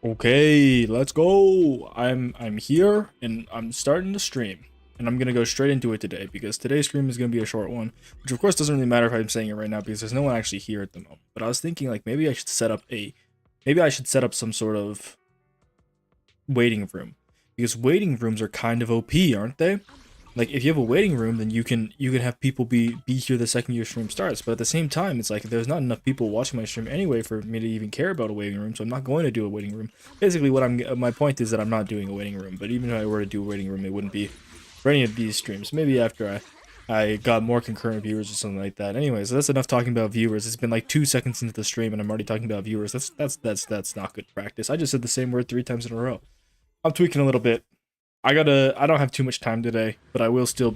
Okay, let's go. I'm here and I'm starting to stream. And I'm gonna go straight into it today because today's stream is gonna be a short one, which of course doesn't really matter if I'm saying it right now because there's no one actually here at the moment. But I was thinking like maybe I should set up some sort of waiting room. Because waiting rooms are kind of OP, aren't they? Like if you have a waiting room, then you can have people be here the second your stream starts. But at the same time, it's like there's not enough people watching my stream anyway for me to even care about a waiting room. So I'm not going to do a waiting room. Basically, my point is that I'm not doing a waiting room. But even if I were to do a waiting room, it wouldn't be for any of these streams. Maybe after I got more concurrent viewers or something like that. Anyways, so that's enough talking about viewers. It's been like 2 seconds into the stream and I'm already talking about viewers. That's not good practice. I just said the same word 3 times in a row. I'm tweaking a little bit. I don't have too much time today, but I still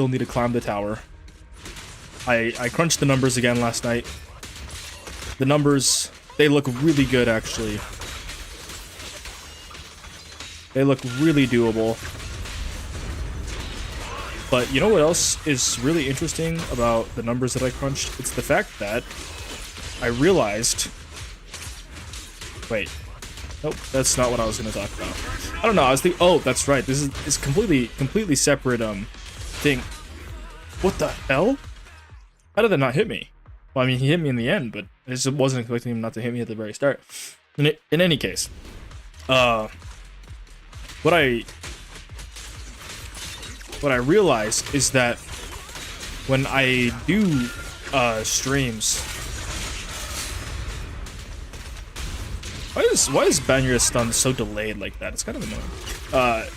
need to climb the tower. I crunched the numbers again last night. The numbers, they look really good actually. They look really doable. But you know what else is really interesting about the numbers that I crunched? It's the fact that I realized... Wait. Nope, that's not what I was going to talk about. I don't know, I was thinking... Oh, that's right. This is completely separate, thing. What the hell? How did that not hit me? Well, I mean, he hit me in the end, but I just wasn't expecting him not to hit me at the very start. In any case, what I realize is that when I do, streams... Why is Banya's stun so delayed like that? It's kind of annoying.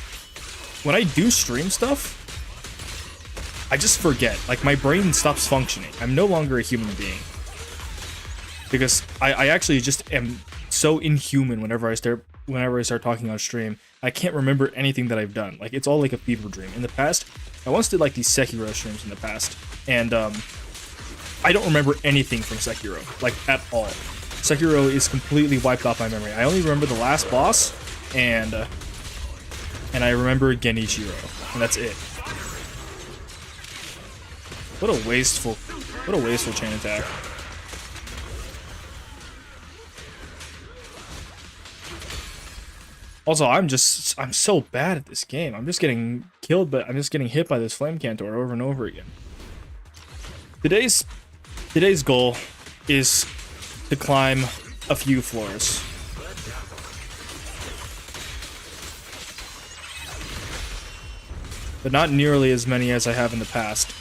When I do stream stuff, I just forget. Like, my brain stops functioning. I'm no longer a human being. Because I actually just am so inhuman whenever I start talking on stream. I can't remember anything that I've done. Like, it's all like a fever dream. In the past, I once did like these Sekiro streams in the past. And, I don't remember anything from Sekiro. Like, at all. Sekiro is completely wiped off my memory. I only remember the last boss, and I remember Genichiro, and that's it. What a wasteful chain attack. Also, I'm so bad at this game. I'm just getting killed, but I'm just getting hit by this Flame Cantor over and over again. Today's goal is to climb a few floors. But not nearly as many as I have in the past.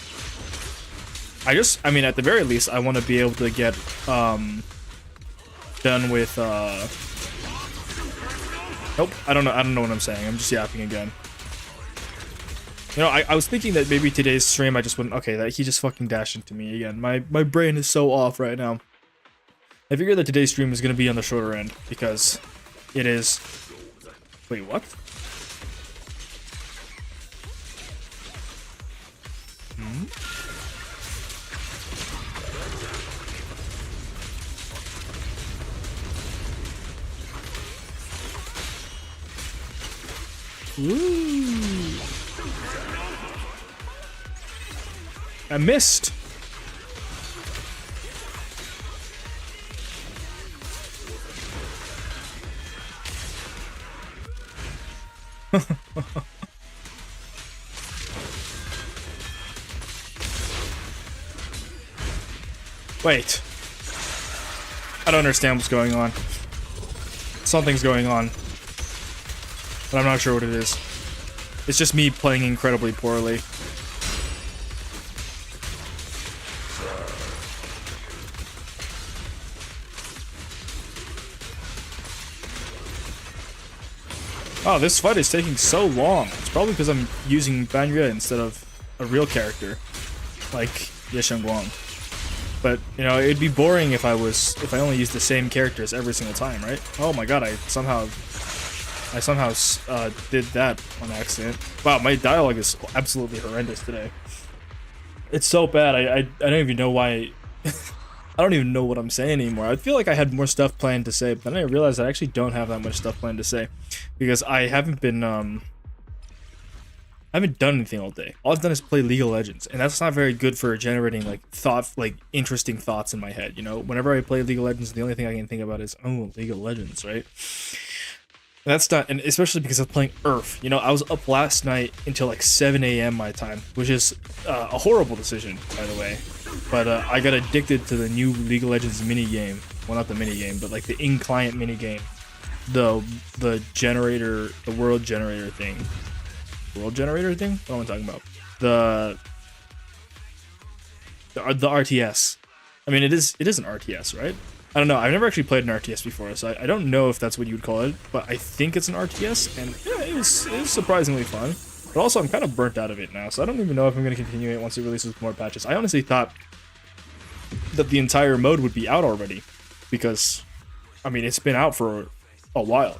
I mean, at the very least, I want to be able to get, done with, Nope, I don't know what I'm saying. I'm just yapping again. You know, I was thinking that maybe today's stream I just wouldn't... Okay, that he just fucking dashed into me again. My brain is so off right now. I figured that today's stream is going to be on the shorter end, because it is... Wait, what? Hmm? Ooh. I missed! Wait. I don't understand what's going on. Something's going on. But I'm not sure what it is. It's just me playing incredibly poorly. Oh, this fight is taking so long. It's probably because I'm using Banya instead of a real character, like Ye Xiongguang. But, you know, it'd be boring if I only used the same characters every single time, right? Oh my god, I somehow did that on accident. Wow, my dialogue is absolutely horrendous today. It's so bad, I don't even know why... I don't even know what I'm saying anymore. I feel like I had more stuff planned to say, but then I realized I actually don't have that much stuff planned to say. Because I haven't been I haven't done anything all day. All I've done is play League of Legends, and that's not very good for generating like interesting thoughts in my head. You know, whenever I play League of Legends, the only thing I can think about is, oh, League of Legends, right? And that's not, and especially because I'm playing Earth. You know, I was up last night until like 7 a.m. my time, which is a horrible decision, by the way. But I got addicted to the new League of Legends mini game. Well, not the mini game, but like the in-client mini game, the generator, the world generator thing. World generator thing? What am I talking about? The RTS. I mean, it is an RTS, right? I don't know. I've never actually played an RTS before, so I don't know if that's what you would call it, but I think it's an RTS, and yeah, it was surprisingly fun. But also, I'm kind of burnt out of it now, so I don't even know if I'm going to continue it once it releases more patches. I honestly thought that the entire mode would be out already, because, I mean, it's been out for a while.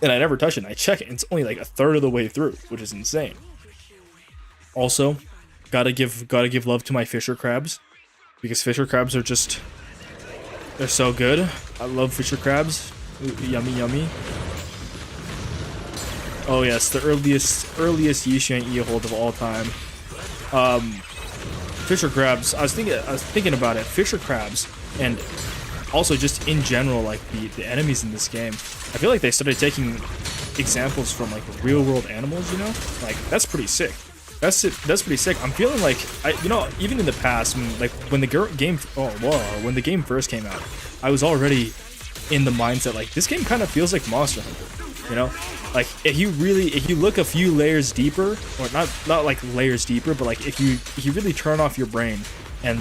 And I never touch it, and I check it, and it's only like a third of the way through, which is insane. Also, gotta give love to my fisher crabs, because fisher crabs are just, they're so good. I love fisher crabs. Ooh, yummy, yummy. Oh yes, the earliest Yishuan Ehold of all time. Fisher crabs. I was thinking about it. Fisher crabs, and also just in general, like the enemies in this game. I feel like they started taking examples from like real world animals, you know? Like that's pretty sick. That's pretty sick. I'm feeling like even in the past, when the game first came out, I was already in the mindset like this game kind of feels like Monster Hunter, you know? Like if you look a few layers deeper, or not like layers deeper, but like if you really turn off your brain and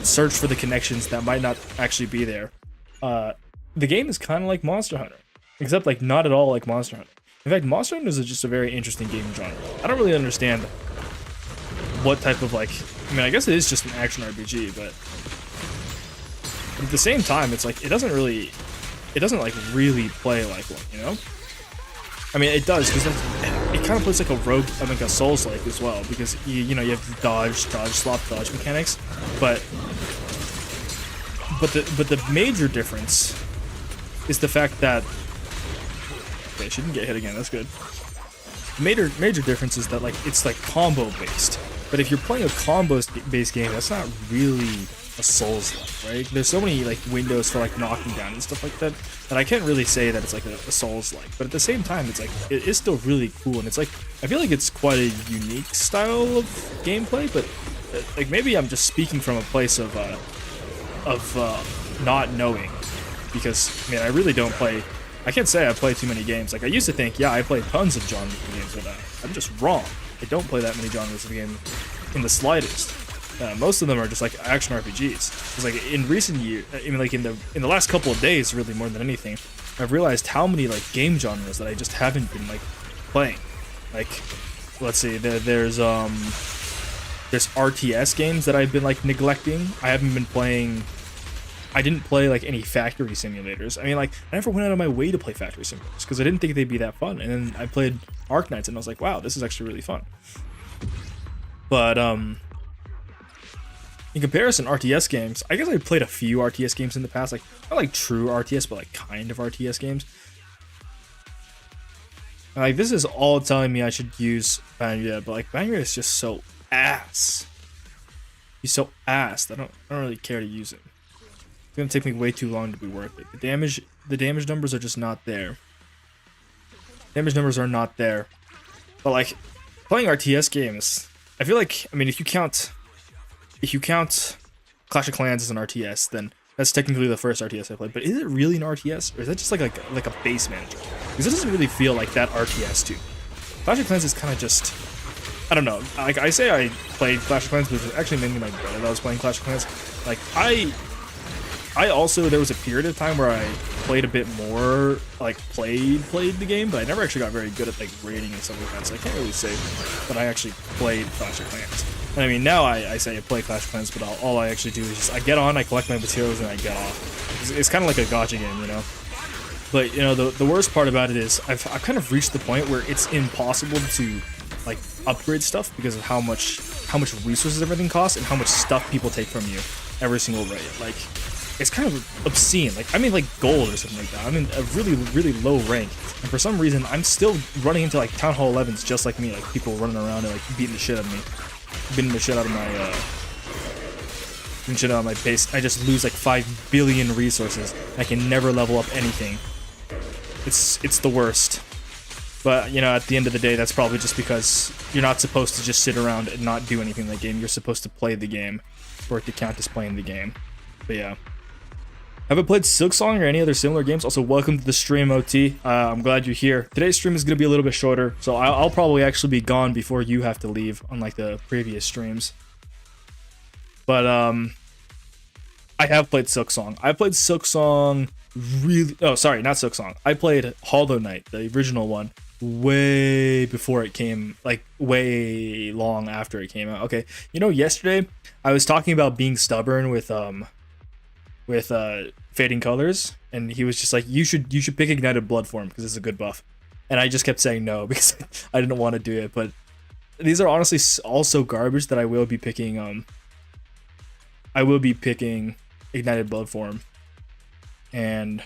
search for the connections that might not actually be there, the game is kind of like Monster Hunter. Except, like, not at all like Monster Hunter. In fact, Monster Hunter is just a very interesting game genre. I don't really understand what type of, like... I mean, I guess it is just an action RPG, but... at the same time, it's like, it doesn't, like, really play like one, you know? I mean, it does, because it kind of plays like a rogue, like a Souls-like as well, because, you know, you have dodge, swap, dodge mechanics, but the major difference is the fact that... Okay, she didn't get hit again, that's good. The major difference is that, like, it's, like, combo-based. But if you're playing a combo-based game, that's not really a Souls-like, right? There's so many, like, windows for, like, knocking down and stuff like that, that I can't really say that it's, like, a Souls-like. But at the same time, it's, like, it is still really cool, and it's, like, I feel like it's quite a unique style of gameplay, but, like, maybe I'm just speaking from a place of not knowing. Because, man, I really don't play... I can't say I play too many games. Like, I used to think, yeah, I play tons of genres of games, but I'm just wrong. I don't play that many genres of games in the slightest. Most of them are just, like, action RPGs. Because, like, in recent years, I mean, like, in the last couple of days, really, more than anything, I've realized how many, like, game genres that I just haven't been, like, playing. Like, let's see, there's RTS games that I've been, like, neglecting. I haven't been playing... I didn't play, like, any factory simulators. I mean, like, I never went out of my way to play factory simulators because I didn't think they'd be that fun. And then I played Arknights and I was like, wow, this is actually really fun. But, in comparison, RTS games, I guess I played a few RTS games in the past. Like, not like true RTS, but, like, kind of RTS games. And, like, this is all telling me I should use Banria, but, like, Banria is just so ass. He's so ass that I don't really care to use it. It's gonna take me way too long to be worth it. The damage numbers are just not there. Damage numbers are not there. But like playing RTS games, I feel like, I mean, if you count Clash of Clans as an RTS, then that's technically the first RTS I played. But is it really an RTS, or is that just like a base manager? Because it doesn't really feel like that RTS too. Clash of Clans is kind of just, I don't know. Like I say, I played Clash of Clans, but it was actually mainly my brother that was playing Clash of Clans. Like I also, there was a period of time where I played a bit more, like, played the game, but I never actually got very good at, like, raiding and stuff like that, so I can't really say that I actually played Clash of Clans. And I mean, now I say I play Clash of Clans, but all I actually do is just, I get on, I collect my materials, and I get off. It's kind of like a gacha game, you know? But, you know, the worst part about it is, I've kind of reached the point where it's impossible to, like, upgrade stuff because of how much resources everything costs and how much stuff people take from you every single raid. Like, it's kind of obscene. Like, I'm in like gold or something like that. I'm in a really, really low rank. And for some reason, I'm still running into like Town Hall 11s just like me. Like, people running around and like beating the shit out of me. Beating the shit out of my, beating shit out of my base. I just lose like 5 billion resources. I can never level up anything. It's the worst. But, you know, at the end of the day, that's probably just because you're not supposed to just sit around and not do anything in the game. You're supposed to play the game for it to count as playing the game. But yeah. Haven't played Silksong or any other similar games. Also, welcome to the stream, OT. I'm glad you're here. Today's stream is going to be a little bit shorter, so I'll probably actually be gone before you have to leave, unlike the previous streams. But, I have played Silksong. I played Silksong really... Oh, sorry, not Silksong. I played Hollow Knight, the original one, way before it came, like, way long after it came out. Okay, you know, yesterday, I was talking about being stubborn with Fading Colors, and he was just like, you should pick Ignited Blood for him because it's a good buff. And I just kept saying no because I didn't want to do it. But these are honestly also garbage that I will be picking Ignited Blood for him. And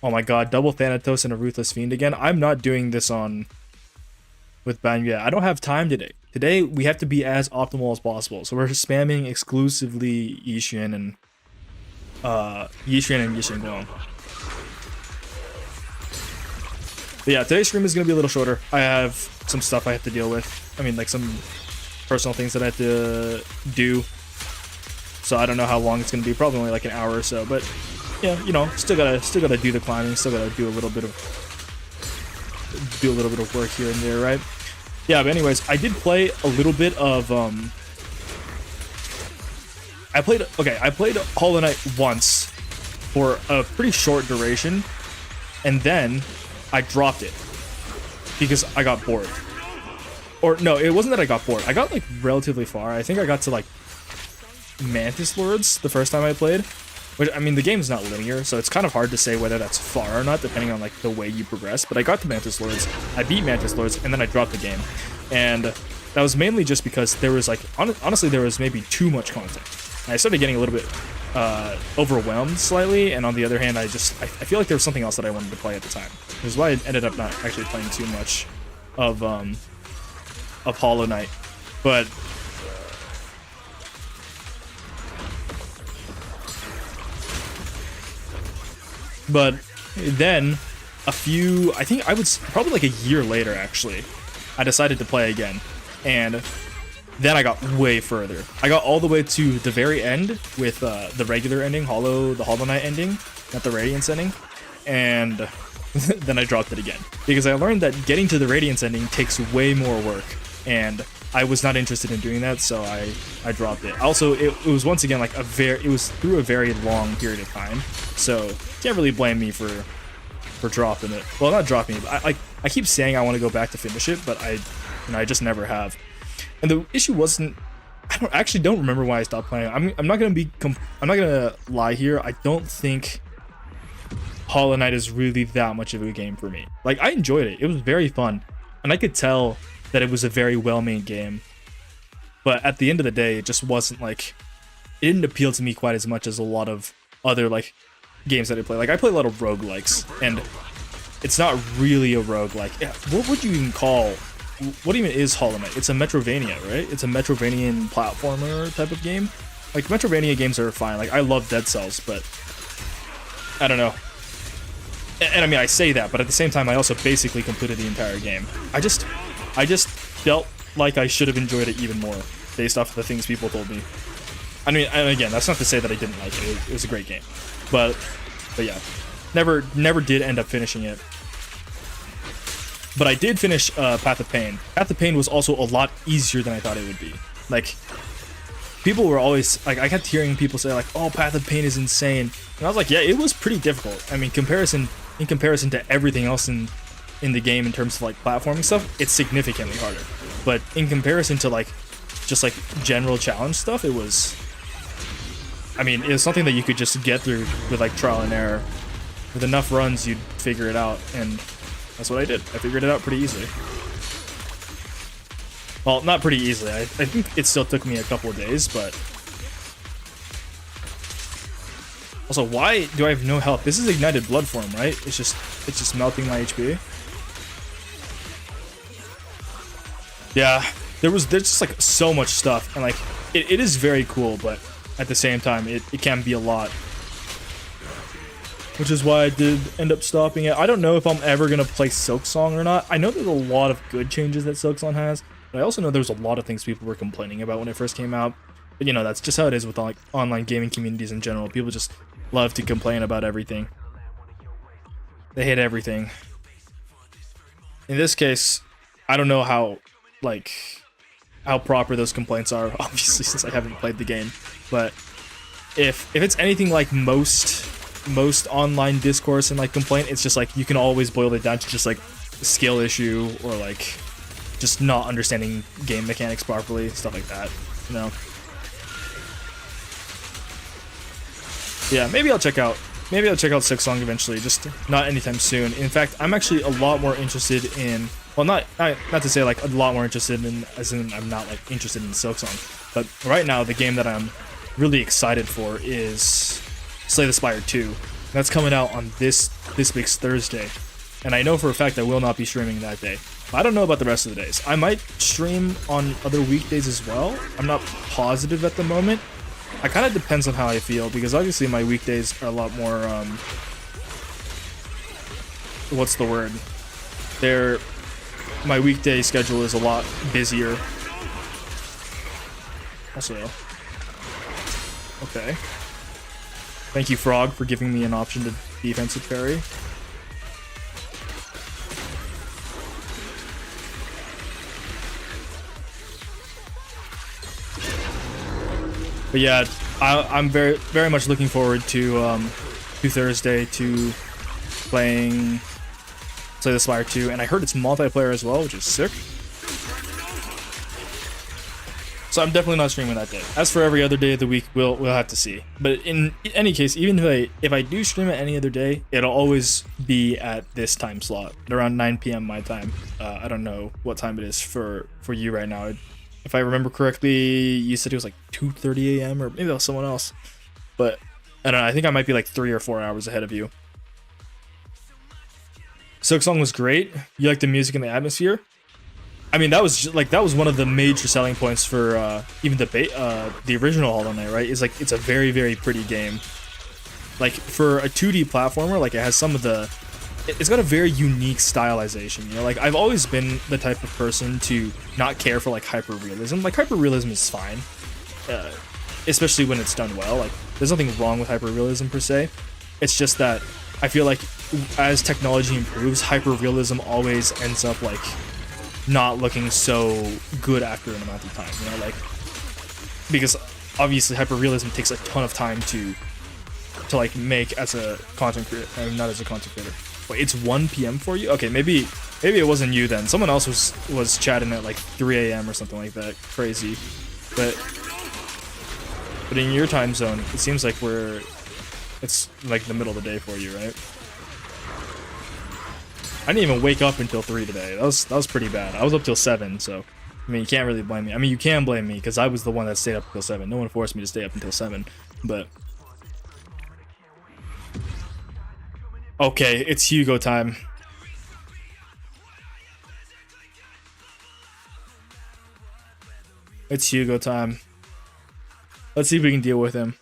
oh my god, double Thanatos and a Ruthless Fiend again. I'm not doing this with Banya. I don't have time today. Today we have to be as optimal as possible. So we're spamming exclusively Yixuan and Yixuan Guang. But yeah, today's stream is going to be a little shorter. I have some stuff I have to deal with. I mean, like some personal things that I have to do. So I don't know how long it's going to be. Probably only like an hour or so. But yeah, you know, still gotta do the climbing. Still gotta do a little bit of work here and there, right? Yeah. But anyways, I did play a little bit of I played Hollow Knight once for a pretty short duration, and then I dropped it because I got bored. Or no, it wasn't that I got bored. I got like relatively far. I think I got to like Mantis Lords the first time I played. Which, I mean, the game is not linear, so it's kind of hard to say whether that's far or not, depending on like the way you progress. But I got to Mantis Lords, I beat Mantis Lords, and then I dropped the game. And that was mainly just because there was like, honestly, there was maybe too much content. And I started getting a little bit overwhelmed slightly, and on the other hand, I feel like there was something else that I wanted to play at the time. Which is why I ended up not actually playing too much of Hollow Knight. But then I think I was probably like a year later actually, I decided to play again. And then I got way further. I got all the way to the very end with the regular ending, the Hollow Knight ending, not the Radiance ending. And then I dropped it again. Because I learned that getting to the Radiance ending takes way more work. And I was not interested in doing that, so I dropped it. Also, it was once again like it was through a very long period of time. So can't really blame me for dropping it. Well, not dropping it, but I keep saying I want to go back to finish it, but I just never have. And the issue wasn't. I actually don't remember why I stopped playing. I'm not gonna lie here. I don't think Hollow Knight is really that much of a game for me. Like, I enjoyed it. It was very fun, and I could tell that it was a very well-made game. But at the end of the day, it just wasn't like, it didn't appeal to me quite as much as a lot of other like games that I play. Like, I play a lot of roguelikes, and it's not really a roguelike. What would you even call? What even is Hollow Knight? It's a Metrovania, right? It's a Metrovanian platformer type of game. Like, Metrovania games are fine. Like, I love Dead Cells, but I don't know. And I mean, I say that, but at the same time, I also basically completed the entire game. I just felt like I should have enjoyed it even more based off of the things people told me. I mean, and again, that's not to say that I didn't like it. It was a great game, but yeah, never did end up finishing it. But I did finish Path of Pain. Path of Pain was also a lot easier than I thought it would be. Like, people were always like, I kept hearing people say like, "Oh, Path of Pain is insane," and I was like, "Yeah, it was pretty difficult." I mean, in comparison to everything else in the game in terms of like platforming stuff, it's significantly harder. But in comparison to like just like general challenge stuff, it was, I mean, it was something that you could just get through with like trial and error. With enough runs, you'd figure it out, and that's what I did. I figured it out pretty easily. Well, not pretty easily. I think it still took me a couple of days, but Also, why do I have no health? This is ignited blood form, right? It's just melting my HP. Yeah, there's just like so much stuff, and like it is very cool, but at the same time it can be a lot. Which is why I did end up stopping it. I don't know if I'm ever gonna play Silksong or not. I know there's a lot of good changes that Silksong has, but I also know there's a lot of things people were complaining about when it first came out. But you know, that's just how it is with like online gaming communities in general. People just love to complain about everything. They hate everything. In this case, I don't know how proper those complaints are, obviously, since I haven't played the game. But if it's anything like most online discourse and like complaint, it's just like you can always boil it down to just like a skill issue or like just not understanding game mechanics properly, stuff like that, you know. Yeah, maybe I'll check out Silksong eventually, just not anytime soon. In fact, I'm actually a lot more interested in, well, not to say like a lot more interested in, as in I'm not like interested in Silksong, but right now the game that I'm really excited for is Slay the Spire 2. That's coming out on this week's Thursday, and I know for a fact I will not be streaming that day. I don't know about the rest of the days. I might stream on other weekdays as well. I'm not positive at the moment. It kind of depends on how I feel, because obviously my weekdays are a lot more, what's the word? My weekday schedule is a lot busier. Also, okay. Thank you, Frog, for giving me an option to defensive parry. But yeah, I'm very much looking forward to Thursday to playing Slay the Spire 2, and I heard it's multiplayer as well, which is sick. So I'm definitely not streaming that day. As for every other day of the week, we'll have to see. But in any case, even if I do stream it any other day, it'll always be at this time slot, at around 9 p.m. my time. I don't know what time it is for you right now. If I remember correctly, you said it was like 2:30 a.m. or maybe that was someone else. But I don't know, I think I might be like 3 or 4 hours ahead of you. Silksong was great. You like the music and the atmosphere? I mean, that was one of the major selling points for even the original Hollow Knight, right? Is like it's a very, very pretty game. Like for a 2D platformer, like it has some of the, it's got a very unique stylization, you know. Like I've always been the type of person to not care for like hyper-realism. Like hyper-realism is fine, especially when it's done well. Like there's nothing wrong with hyper-realism per se. It's just that I feel like as technology improves, hyper-realism always ends up like not looking so good after an amount of time, you know, like because obviously hyper-realism takes a ton of time to like make as a content creator, not as a content creator. Wait, it's 1 p.m. for you? Okay, maybe it wasn't you then. Someone else was chatting at like 3 a.m. or something like that. Crazy. But in your time zone, it seems like it's like the middle of the day for you, right? I didn't even wake up until 3 today. That was pretty bad. I was up till 7, so I mean, you can't really blame me. I mean, you can blame me because I was the one that stayed up until 7. No one forced me to stay up until 7, but okay, it's Hugo time. It's Hugo time. Let's see if we can deal with him.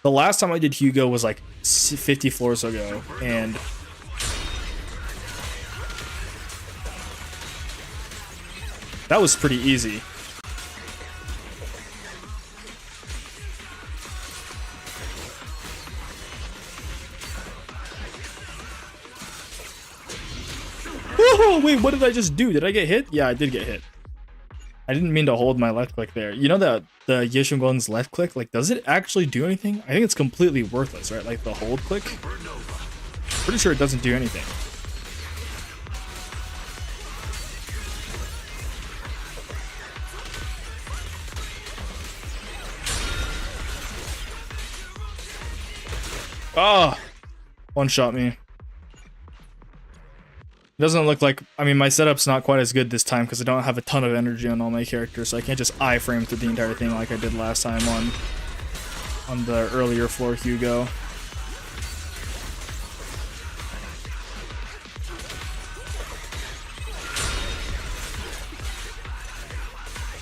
The last time I did Hugo was like 50 floors ago, and that was pretty easy. Oh, wait, what did I just do? Did I get hit? Yeah, I did get hit. I didn't mean to hold my left click there. You know that the Yeshungon's left click, like, does it actually do anything? I think it's completely worthless, right? Like the hold click. Pretty sure it doesn't do anything. Ah, one shot me. It doesn't look like, I mean, my setup's not quite as good this time because I don't have a ton of energy on all my characters, so I can't just iframe through the entire thing like I did last time on on the earlier floor Hugo.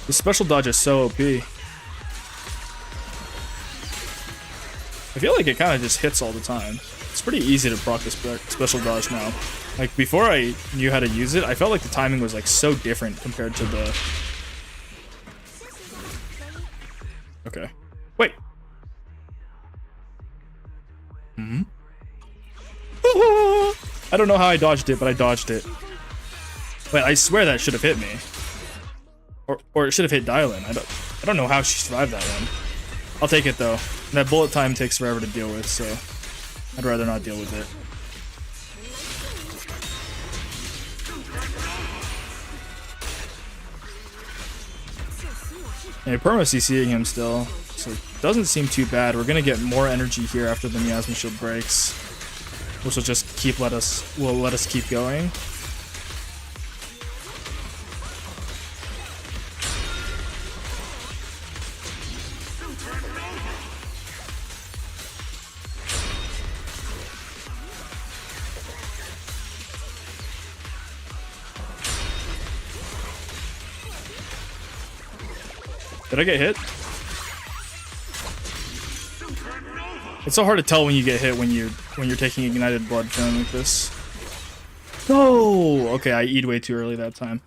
The special dodge is so OP. I feel like it kind of just hits all the time. It's pretty easy to proc this special dodge now. Like, before I knew how to use it, I felt like the timing was like so different compared to the... Okay. Wait. I don't know how I dodged it, but I dodged it. Wait, I swear that should have hit me. Or it should have hit Dylan. I don't know how she survived that one. I'll take it though. That bullet time takes forever to deal with, so I'd rather not deal with it. And perma CCing him still, so it doesn't seem too bad. We're gonna get more energy here after the Miasma Shield breaks, which will just let us keep going. Did I get hit? It's so hard to tell when you get hit when you're taking ignited blood feeling like this. No! Okay, I E'd way too early that time.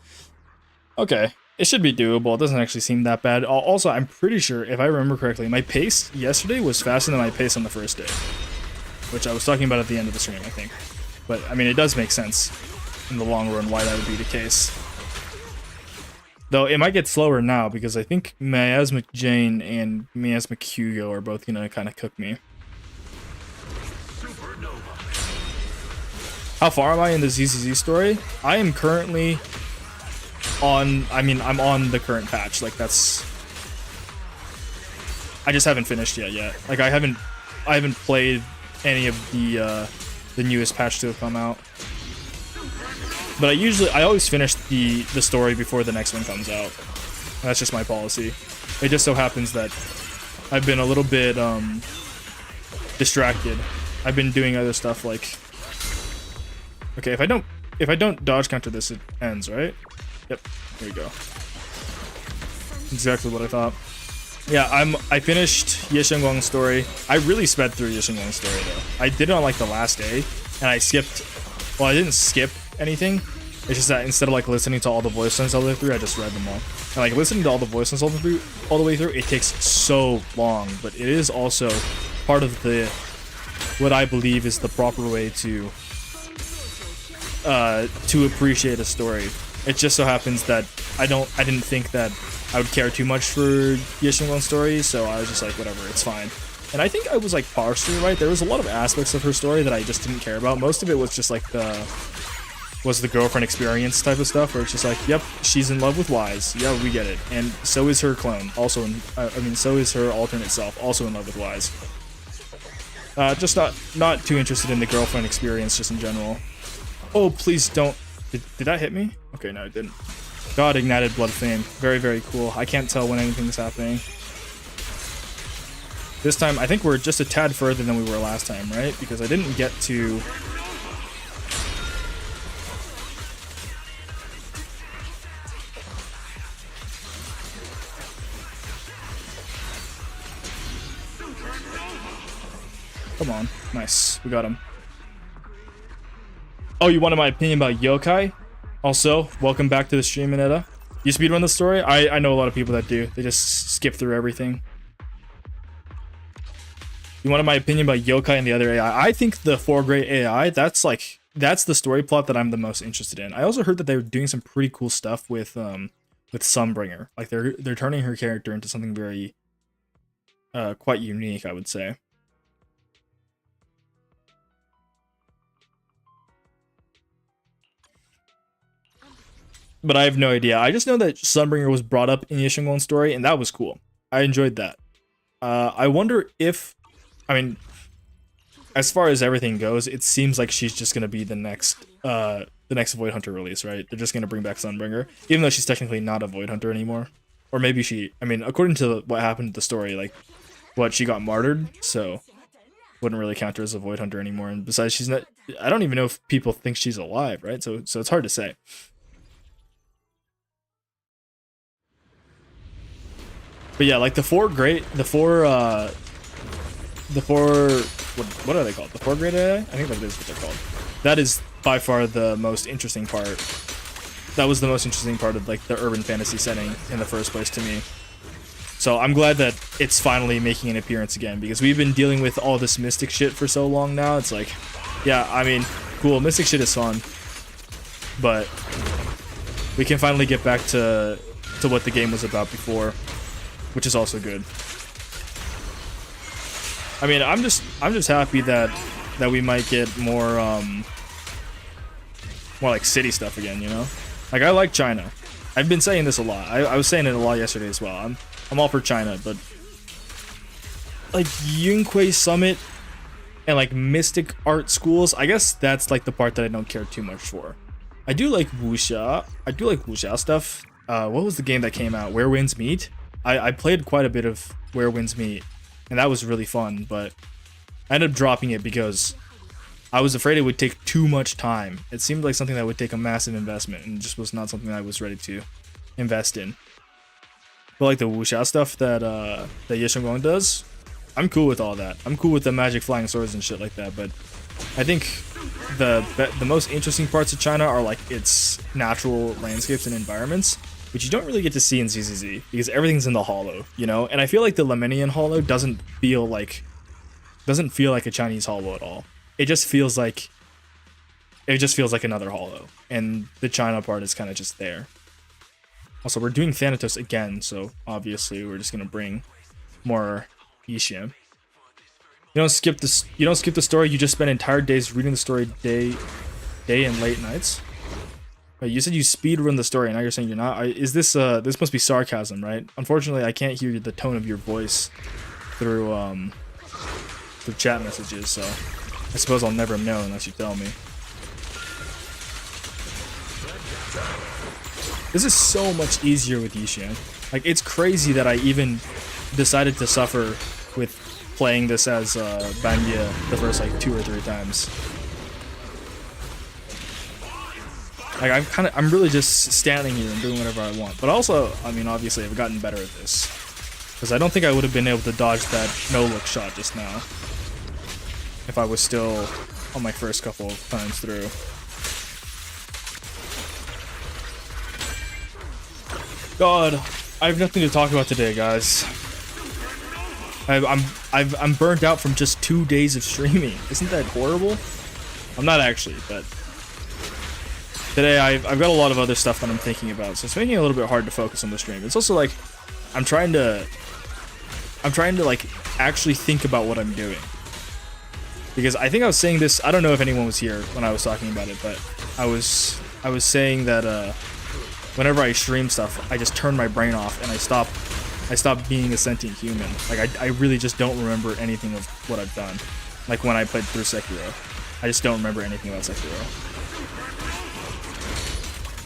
Okay, it should be doable. It doesn't actually seem that bad. Also, I'm pretty sure, if I remember correctly, my pace yesterday was faster than my pace on the first day, which I was talking about at the end of the stream, I think. But, I mean, it does make sense in the long run why that would be the case. Though it might get slower now because I think Miasmic Jane and Miasmic Hugo are both gonna kind of cook me. How far am I in the ZZZ story? I am currently on, I'm on the current patch. Like, that's... I just haven't finished yet. Like, I haven't played any of the newest patch to have come out. But I always finish the story before the next one comes out. That's just my policy. It just so happens that I've been a little bit distracted. I've been doing other stuff like... Okay, if I don't dodge counter this, it ends, right? Yep, there you go. Exactly what I thought. Yeah, I finished Ye Shenguang's story. I really sped through Ye Shenguang's story though. I did it on like the last day, and I skipped... Well, I didn't skip anything. It's just that instead of like listening to all the voice lines all the way through, I just read them all. And like listening to all the voice lines all the way through, it takes so long. But it is also part of what I believe is the proper way to appreciate a story. It just so happens that I didn't think that I would care too much for Ye Shenguang's story, so I was just like, whatever, it's fine. And I think I was like partially right. There was a lot of aspects of her story that I just didn't care about. Most of it was just like the girlfriend experience type of stuff, where it's just like, yep, she's in love with Wise. Yeah, we get it. And so is her clone. Also, so is her alternate self. Also in love with Wise. Just not too interested in the girlfriend experience, just in general. Oh, please don't. Did that hit me? Okay, no, it didn't. God, ignited blood flame. Very, very cool. I can't tell when anything's happening. This time, I think we're just a tad further than we were last time, right? Because I didn't get to... Come on. Nice. We got him. Oh, you wanted my opinion about yokai? Also, welcome back to the stream, Mineta. You speedrun the story? I know a lot of people that do. They just skip through everything. You wanted my opinion about yokai and the other AI? I think the 4 great AI, that's the story plot that I'm the most interested in. I also heard that they were doing some pretty cool stuff with Sunbringer. Like they're turning her character into something very quite unique, I would say. But I have no idea. I just know that Sunbringer was brought up in Ye Shenguang's story, and that was cool. I enjoyed that. I wonder if... I mean, as far as everything goes, it seems like she's just going to be the next Void Hunter release, right? They're just going to bring back Sunbringer, even though she's technically not a Void Hunter anymore. Or maybe she... I mean, according to what happened to the story, like, what, she got martyred, so wouldn't really count her as a Void Hunter anymore. And besides, she's not. I don't even know if people think she's alive, right? So it's hard to say. But yeah, like the four, what are they called? The four great AI? I think that is what they're called. That is by far the most interesting part. That was the most interesting part of like the urban fantasy setting in the first place to me. So I'm glad that it's finally making an appearance again, because we've been dealing with all this Mystic shit for so long now. It's like, yeah, I mean, cool, Mystic shit is fun, but we can finally get back to what the game was about before, which is also good. I mean, I'm just happy that we might get more like city stuff again, you know? Like, I like China. I've been saying this a lot. I was saying it a lot yesterday as well. I'm all for China, but like Yunque Summit and like Mystic Art Schools, I guess that's like the part that I don't care too much for. I do like wuxia. I do like wuxia stuff. What was the game that came out? Where Winds Meet? I played quite a bit of Where Winds Meet, and that was really fun, but I ended up dropping it because I was afraid it would take too much time. It seemed like something that would take a massive investment, and just was not something I was ready to invest in. But like the wuxia stuff that Ye Xiongguang does, I'm cool with all that. I'm cool with the magic flying swords and shit like that, but I think the most interesting parts of China are like its natural landscapes and environments, which you don't really get to see in ZZZ because everything's in the hollow, you know? And I feel like the Lemenian hollow doesn't feel like a Chinese hollow at all. It just feels like another hollow, and the China part is kind of just there. Also, we're doing Thanatos again, so obviously we're just gonna bring more Yixia. You don't skip the story. You just spend entire days reading the story, day and late nights. Wait, you said you speedrun the story, and now you're saying you're not. Is this this must be sarcasm, right? Unfortunately, I can't hear the tone of your voice through chat messages, so I suppose I'll never know unless you tell me. This is so much easier with Yixia. Like, it's crazy that I even decided to suffer with playing this as Banya the first like 2 or 3 times. Like, I'm really just standing here and doing whatever I want. But also, I mean, obviously I've gotten better at this, because I don't think I would have been able to dodge that no-look shot just now if I was still on my first couple of times through. God, I have nothing to talk about today, guys. I'm burnt out from just 2 days of streaming. Isn't that horrible? I'm not actually, but today I've got a lot of other stuff that I'm thinking about, so it's making it a little bit hard to focus on the stream. It's also like I'm trying to like actually think about what I'm doing, because I think I was saying this. I don't know if anyone was here when I was talking about it, but I was saying that whenever I stream stuff, I just turn my brain off and I stop being a sentient human. Like, I really just don't remember anything of what I've done. Like when I played through Sekiro, I just don't remember anything about Sekiro,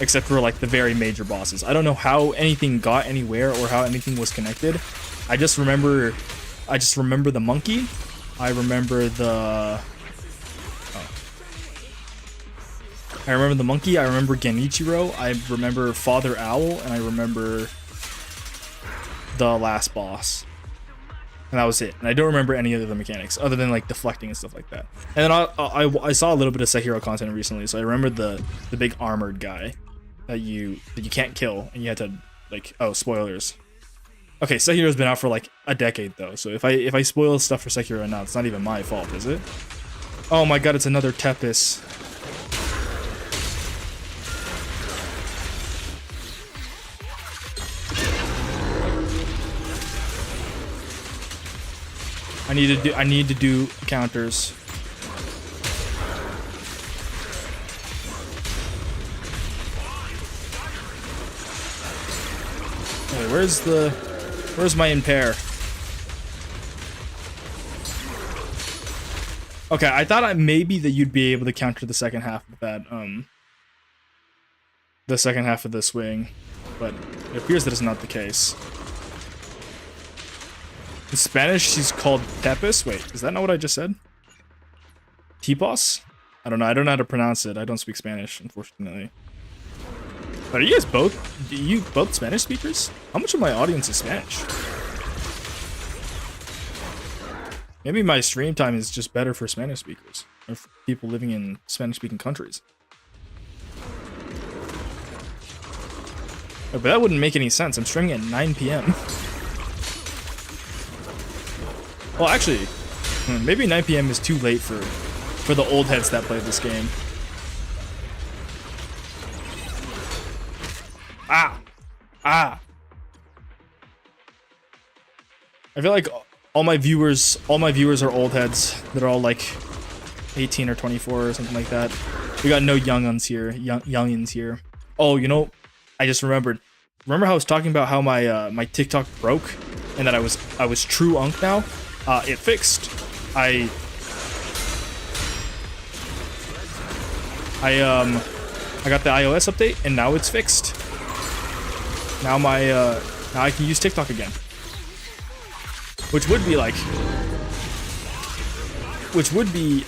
except for like the very major bosses. I don't know how anything got anywhere or how anything was connected. I just remember the monkey. I remember the I remember the monkey, I remember Genichiro, I remember Father Owl, and I remember the last boss. And that was it. And I don't remember any of the mechanics, other than like deflecting and stuff like that. And then I saw a little bit of Sekiro content recently, so I remember the big armored guy that you can't kill, and you had to, like, oh, spoilers. Okay, Sekiro's been out for like a decade though, so if I spoil stuff for Sekiro now, it's not even my fault, is it? Oh my god, it's another Tepis. I need to do counters. Wait, where's my impair? Okay, I thought maybe that you'd be able to counter the second half of that, the second half of the swing, but it appears that it's not the case. In Spanish, she's called Tepes. Wait, is that not what I just said? Tipos? I don't know. I don't know how to pronounce it. I don't speak Spanish, unfortunately. But are you guys both? Are you both Spanish speakers? How much of my audience is Spanish? Maybe my stream time is just better for Spanish speakers, or for people living in Spanish-speaking countries. Oh, but that wouldn't make any sense. I'm streaming at 9 p.m. Well, actually, maybe 9 p.m. is too late for the old heads that play this game. Ah! I feel like all my viewers are old heads that are all like 18 or 24 or something like that. We got no youngins here. Oh, you know, I just remembered. Remember how I was talking about how my my TikTok broke and that I was true unk now? It fixed. I got the iOS update and now it's fixed. Now now I can use TikTok again. Which would be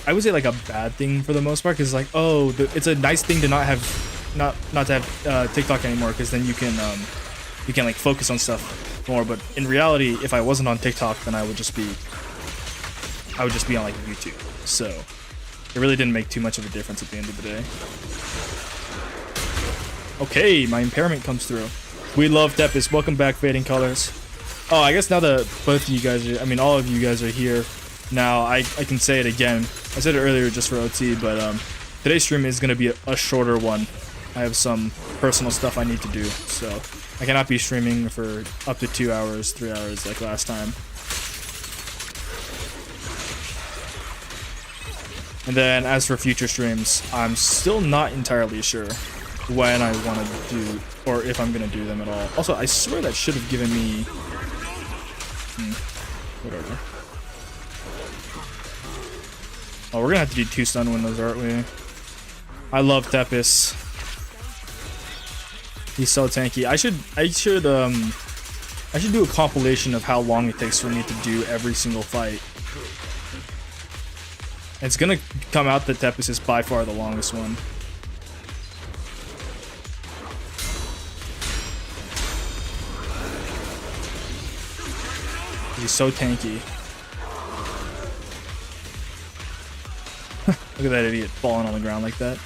I would say like a bad thing for the most part, because like, oh, it's a nice thing to not to have TikTok anymore, because then you can like focus on stuff more. But in reality, if I wasn't on TikTok, then I would just be on like YouTube. So it really didn't make too much of a difference at the end of the day. Okay, my impairment comes through. We love Tepes. Welcome back, Fading Colors. Oh, I guess now that both of you guys are, I mean, all of you guys are here now, I can say it again. I said it earlier just for OT, but today's stream is going to be a shorter one. I have some personal stuff I need to do, so I cannot be streaming for up to 2 hours, 3 hours like last time. And then as for future streams, I'm still not entirely sure when I want to do, or if I'm going to do them at all. Also, I swear that should have given me... whatever. Oh, we're going to have to do 2 stun windows, aren't we? I love Tepes. He's so tanky. I should do a compilation of how long it takes for me to do every single fight. It's gonna come out that Tepes is by far the longest one. He's so tanky. Look at that idiot falling on the ground like that.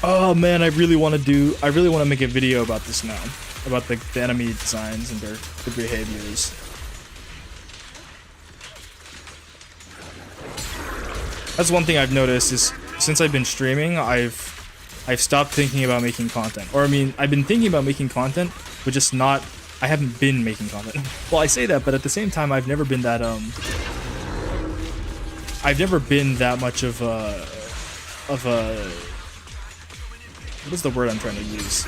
Oh man, I really want to make a video about this now. About the enemy designs and their behaviors. That's one thing I've noticed is since I've been streaming, I've stopped thinking about making content. Or I mean, I've been thinking about making content, but just not, I haven't been making content. Well, I say that, but at the same time, I've never been that much of a what is the word I'm trying to use?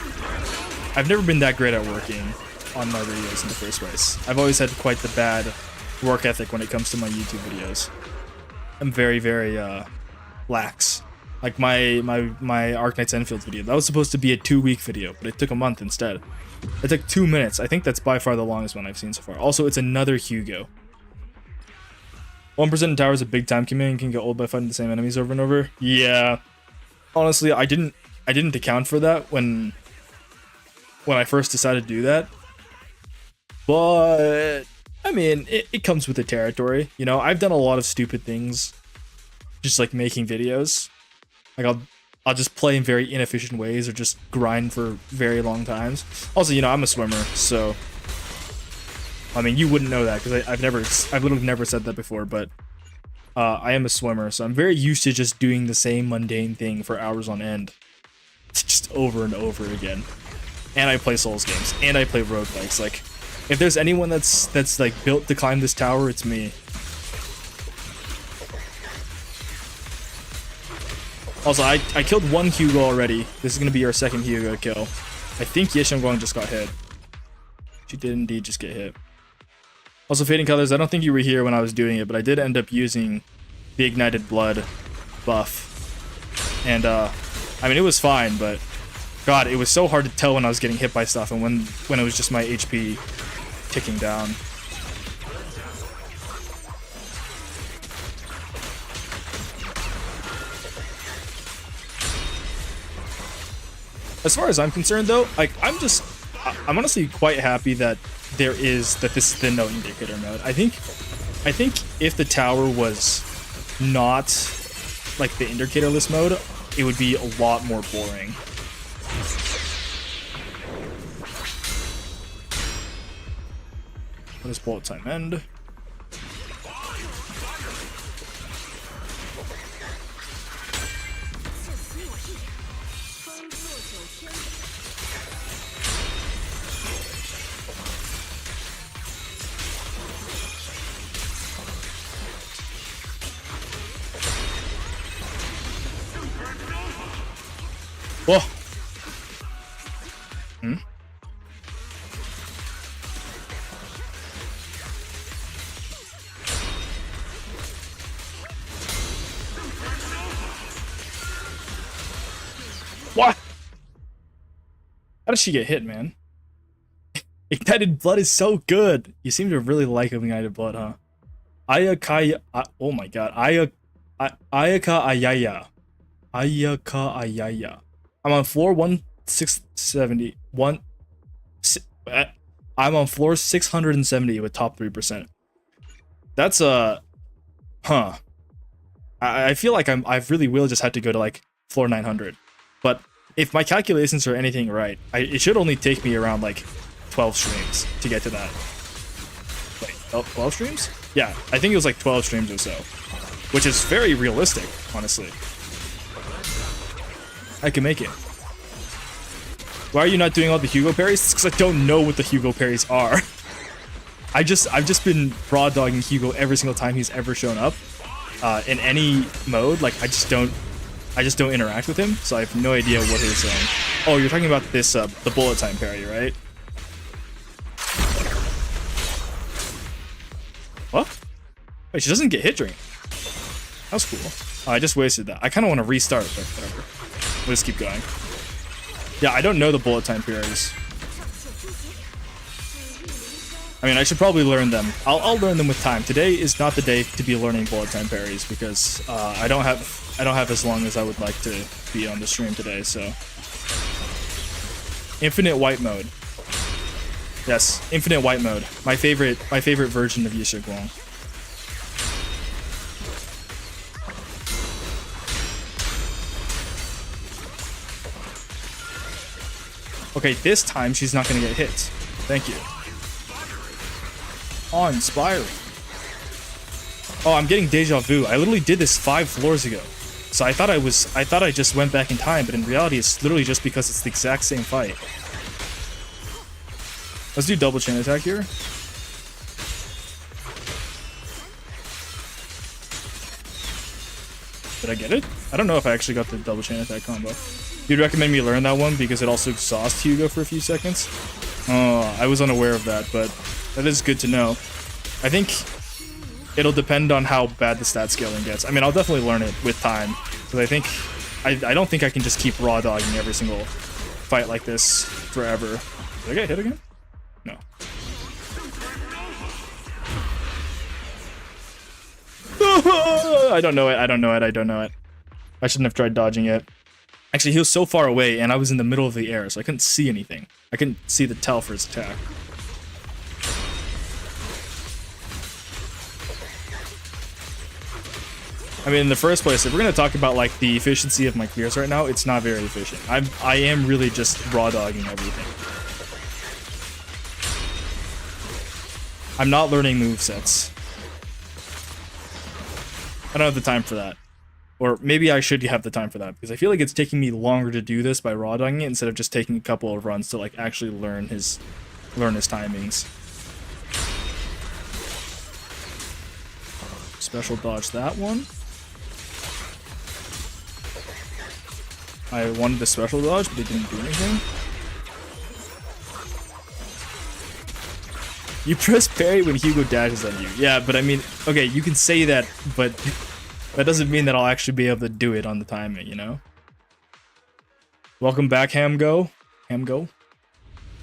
I've never been that great at working on my videos in the first place. I've always had quite the bad work ethic when it comes to my YouTube videos. I'm very, very lax. Like my Arknights Enfield video, that was supposed to be a 2-week video, but it took a month instead. It took 2 minutes. I think that's by far the longest one I've seen so far. Also, it's another Hugo. 1% in tower is a big time command and can get old by fighting the same enemies over and over. Yeah. Honestly, I didn't account for that when I first decided to do that. But I mean, it comes with the territory. You know, I've done a lot of stupid things just like making videos. Like I'll just play in very inefficient ways or just grind for very long times. Also, you know, I'm a swimmer, so I mean, you wouldn't know that because I've literally never said that before, but I am a swimmer, so I'm very used to just doing the same mundane thing for hours on end. Just over and over again. And I play Souls games, and I play roguelikes. Like, if there's anyone that's like built to climb this tower, it's me. Also, I killed one Hugo already. This is gonna be our second Hugo kill. I think Yeshangwang just got hit. She did indeed just get hit. Also, Fading Colors, I don't think you were here when I was doing it, but I did end up using the Ignited Blood buff. And, I mean, it was fine, but God, it was so hard to tell when I was getting hit by stuff and when it was just my HP ticking down. As far as I'm concerned, though, like I'm honestly quite happy that this is the no indicator mode. I think if the tower was not like the indicatorless mode, it would be a lot more boring. What does bullet time end? Whoa. Hmm? What? How does she get hit, man? Ignited Blood is so good. You seem to really like Ignited Blood, huh? Ayaka, oh my god. Ayaka Ayaya. Ayaka Ayaya. I'm on floor 1670. I'm on floor 670 with top 3%. That's huh. I feel like I really will just have to go to like floor 900. But if my calculations are anything right, it should only take me around like 12 streams to get to that. Wait, 12 streams? Yeah, I think it was like 12 streams or so, which is very realistic, honestly. I can make it. Why are you not doing all the Hugo parries? It's because I don't know what the Hugo parries are. I've just been raw dogging Hugo every single time he's ever shown up in any mode. Like I just don't interact with him, so I have no idea what he's saying. Oh, you're talking about this the bullet time parry, right? What? Wait, she doesn't get hit during. That's cool. Oh, I just wasted that. I kind of want to restart, but whatever. We'll just keep going. Yeah, I don't know the bullet time parries. I mean, I should probably learn them. I'll learn them with time. Today is not the day to be learning bullet time parries because I don't have as long as I would like to be on the stream today. So, infinite white mode. Yes, infinite white mode. My favorite version of Yi Guang. Okay, this time she's not gonna get hit. Thank you. Oh, inspiring. Oh, I'm getting deja vu. I literally did this 5 floors ago. So I thought I just went back in time, but in reality it's literally just because it's the exact same fight. Let's do double chain attack here. Did I get it? I don't know if I actually got the double chain attack combo. You'd recommend me learn that one because it also exhausts Hugo for a few seconds? Oh, I was unaware of that, but that is good to know. I think it'll depend on how bad the stat scaling gets. I mean, I'll definitely learn it with time, because I don't think I can just keep raw dogging every single fight like this forever. Did I get hit again? No. I don't know it. I shouldn't have tried dodging it. Actually, he was so far away, and I was in the middle of the air, so I couldn't see anything. I couldn't see the tell for his attack. I mean, in the first place, if we're gonna talk about like the efficiency of my clears right now, it's not very efficient. I am really just raw dogging everything. I'm not learning movesets. I don't have the time for that. Or maybe I should have the time for that, because I feel like it's taking me longer to do this by raw dogging it instead of just taking a couple of runs to like actually learn his timings. Special dodge that one. I wanted the special dodge, but it didn't do anything. You press parry when Hugo dashes at you. Yeah, but I mean, okay, you can say that, but that doesn't mean that I'll actually be able to do it on the timing, you know? Welcome back, Hamgo. Hamgo.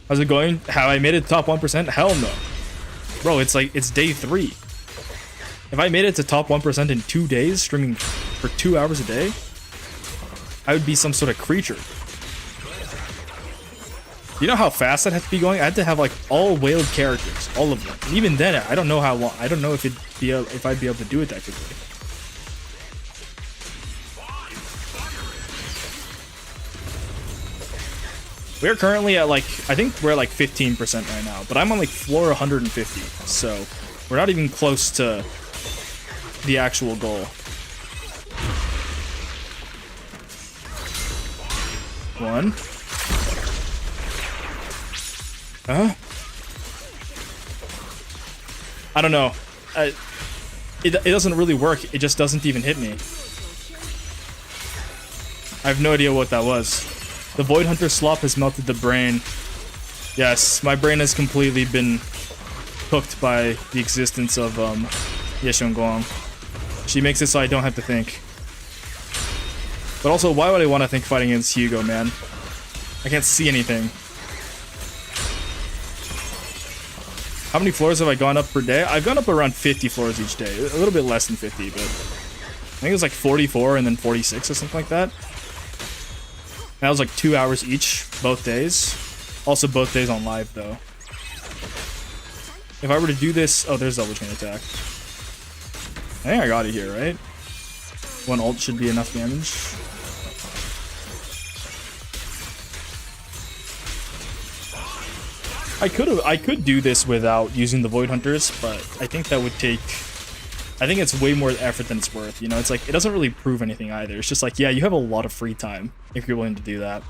How's it going? Have I made it to top 1%? Hell no. Bro, it's day 3. If I made it to top 1% in 2 days, streaming for 2 hours a day, I would be some sort of creature. You know how fast that had to be going? I had to have like all whaled characters, all of them. And even then, I don't know how long. I don't know if I'd be able to do it that quickly. We're currently at like, I think we're at like 15% right now, but I'm on like floor 150, so we're not even close to the actual goal. One. Huh? I don't know. It doesn't really work. It just doesn't even hit me. I have no idea what that was. The Void Hunter slop has melted the brain. Yes, my brain has completely been hooked by the existence of Ye Xiongguang. She makes it so I don't have to think. But also, why would I want to think fighting against Hugo, man? I can't see anything. How many floors have I gone up per day? I've gone up around 50 floors each day. A little bit less than 50, but I think it was like 44 and then 46 or something like that. That was like 2 hours each, both days. Also both days on live, though. If I were to do this... Oh, there's double chain attack. I think I got it here, right? One ult should be enough damage. I could do this without using the Void Hunters, but I think that would take... I think it's way more effort than it's worth, you know? It's like, it doesn't really prove anything either. It's just like, yeah, you have a lot of free time if you're willing to do that.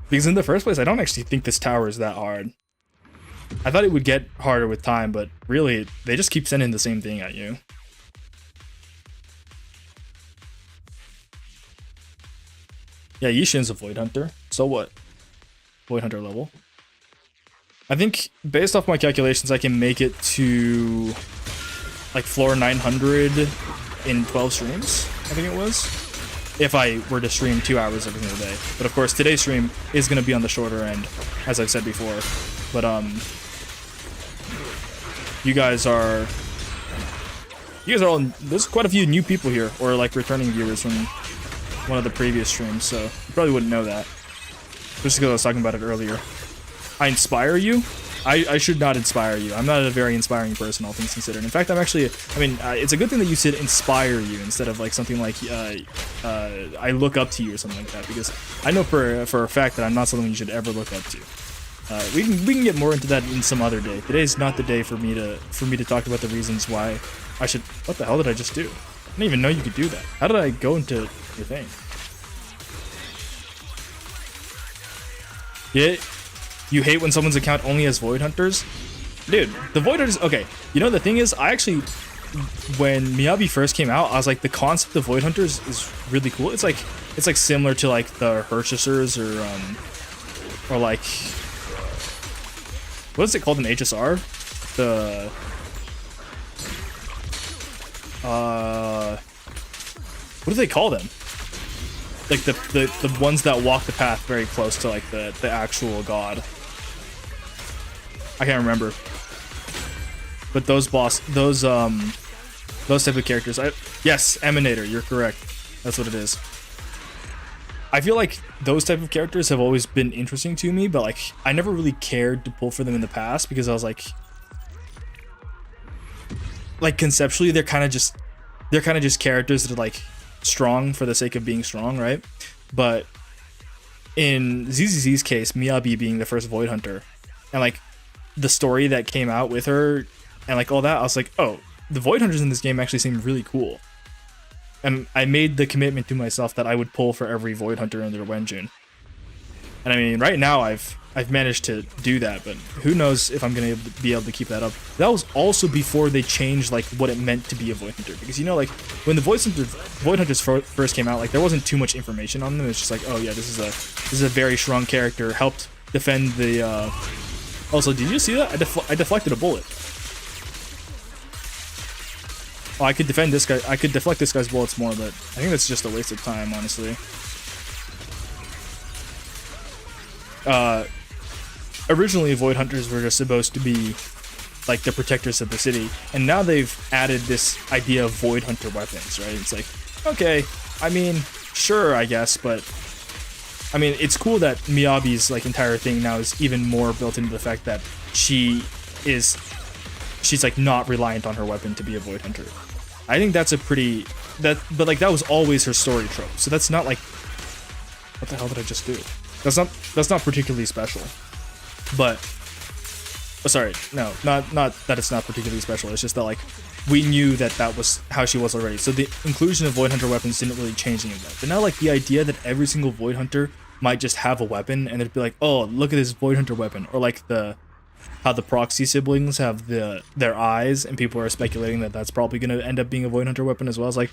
Because in the first place, I don't actually think this tower is that hard. I thought it would get harder with time, but really, they just keep sending the same thing at you. Yeah, Yishin's a Void Hunter. So what? Void Hunter level. I think, based off my calculations, I can make it to like floor 900 in 12 streams, I think it was. If I were to stream 2 hours every single day. But of course, today's stream is going to be on the shorter end, as I've said before. But, you guys are all, there's quite a few new people here, or like returning viewers from one of the previous streams, so you probably wouldn't know that. Just because I was talking about it earlier. I inspire you? I should not inspire you. I'm not a very inspiring person, all things considered. In fact, I'm actually, I mean, it's a good thing that you said inspire you instead of like something like, I look up to you or something like that, because I know for a fact that I'm not someone you should ever look up to. We can get more into that in some other day. Today's not the day for me to talk about the reasons why I should, what the hell did I just do? I didn't even know you could do that. How did I go into your thing? Yeah. You hate when someone's account only has Void Hunters? Dude, the Void Hunters... Okay, you know, the thing is, I actually... When Miyabi first came out, I was like, the concept of Void Hunters is really cool. It's like similar to, like, the Purchasers or like... What is it called in HSR? The... What do they call them? Like, the ones that walk the path very close to, like, the actual god. I can't remember. But those type of characters. Yes, Emanator, you're correct. That's what it is. I feel like those type of characters have always been interesting to me, but like I never really cared to pull for them in the past because I was like conceptually they're kind of just characters that are like strong for the sake of being strong, right? But in ZZZ's case, Miyabi being the first Void Hunter, and like the story that came out with her and like all that, I was like, oh, the Void Hunters in this game actually seem really cool. And I made the commitment to myself that I would pull for every Void Hunter under Wenjun. And I mean, right now I've managed to do that, but who knows if I'm gonna be able to keep that up. That was also before they changed like what it meant to be a Void Hunter, because you know, like when the Void Hunters first came out, like there wasn't too much information on them. It's just like, oh yeah, this is a very strong character, helped defend the. Also, did you see that? I deflected a bullet. Oh, I could defend this guy. I could deflect this guy's bullets more, but I think that's just a waste of time, honestly. Originally, Void Hunters were just supposed to be like the protectors of the city, and now they've added this idea of Void Hunter weapons, right? It's like, okay, I mean, sure, I guess, but I mean, it's cool that Miyabi's like entire thing now is even more built into the fact that she's like not reliant on her weapon to be a Void Hunter. I think that's a pretty but like that was always her story trope. So that's not like, what the hell did I just do? That's not particularly special. But oh, sorry, no, not that it's not particularly special. It's just that like we knew that was how she was already. So the inclusion of Void Hunter weapons didn't really change any of that. But now like the idea that every single Void Hunter might just have a weapon and it'd be like, oh, look at this Void Hunter weapon, or like how the Proxy siblings have their eyes, and people are speculating that that's probably going to end up being a Void Hunter weapon as well. It's like,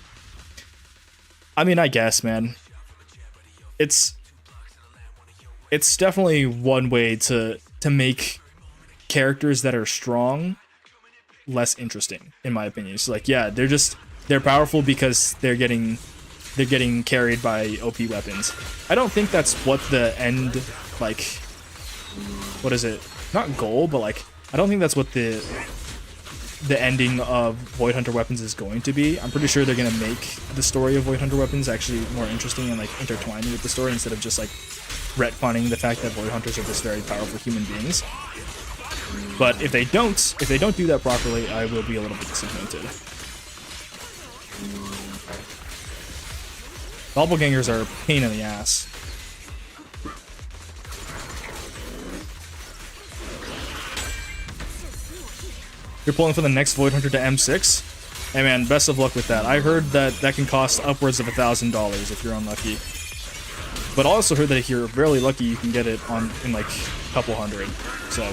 I mean, I guess, man, it's definitely one way to make characters that are strong less interesting, in my opinion. So like, yeah, they're powerful because they're getting carried by OP weapons. I don't think that's what the end, like, what is it? Not goal, but like, I don't think that's what the ending of Void Hunter weapons is going to be. I'm pretty sure they're gonna make the story of Void Hunter weapons actually more interesting and like intertwining with the story instead of just like retconning the fact that Void Hunters are just very powerful human beings. But if they don't do that properly, I will be a little bit disappointed. Doppelgangers are a pain in the ass. You're pulling for the next Void Hunter to M6? Hey man, best of luck with that. I heard that can cost upwards of $1,000 if you're unlucky. But I also heard that if you're really lucky, you can get it in like a couple hundred. So,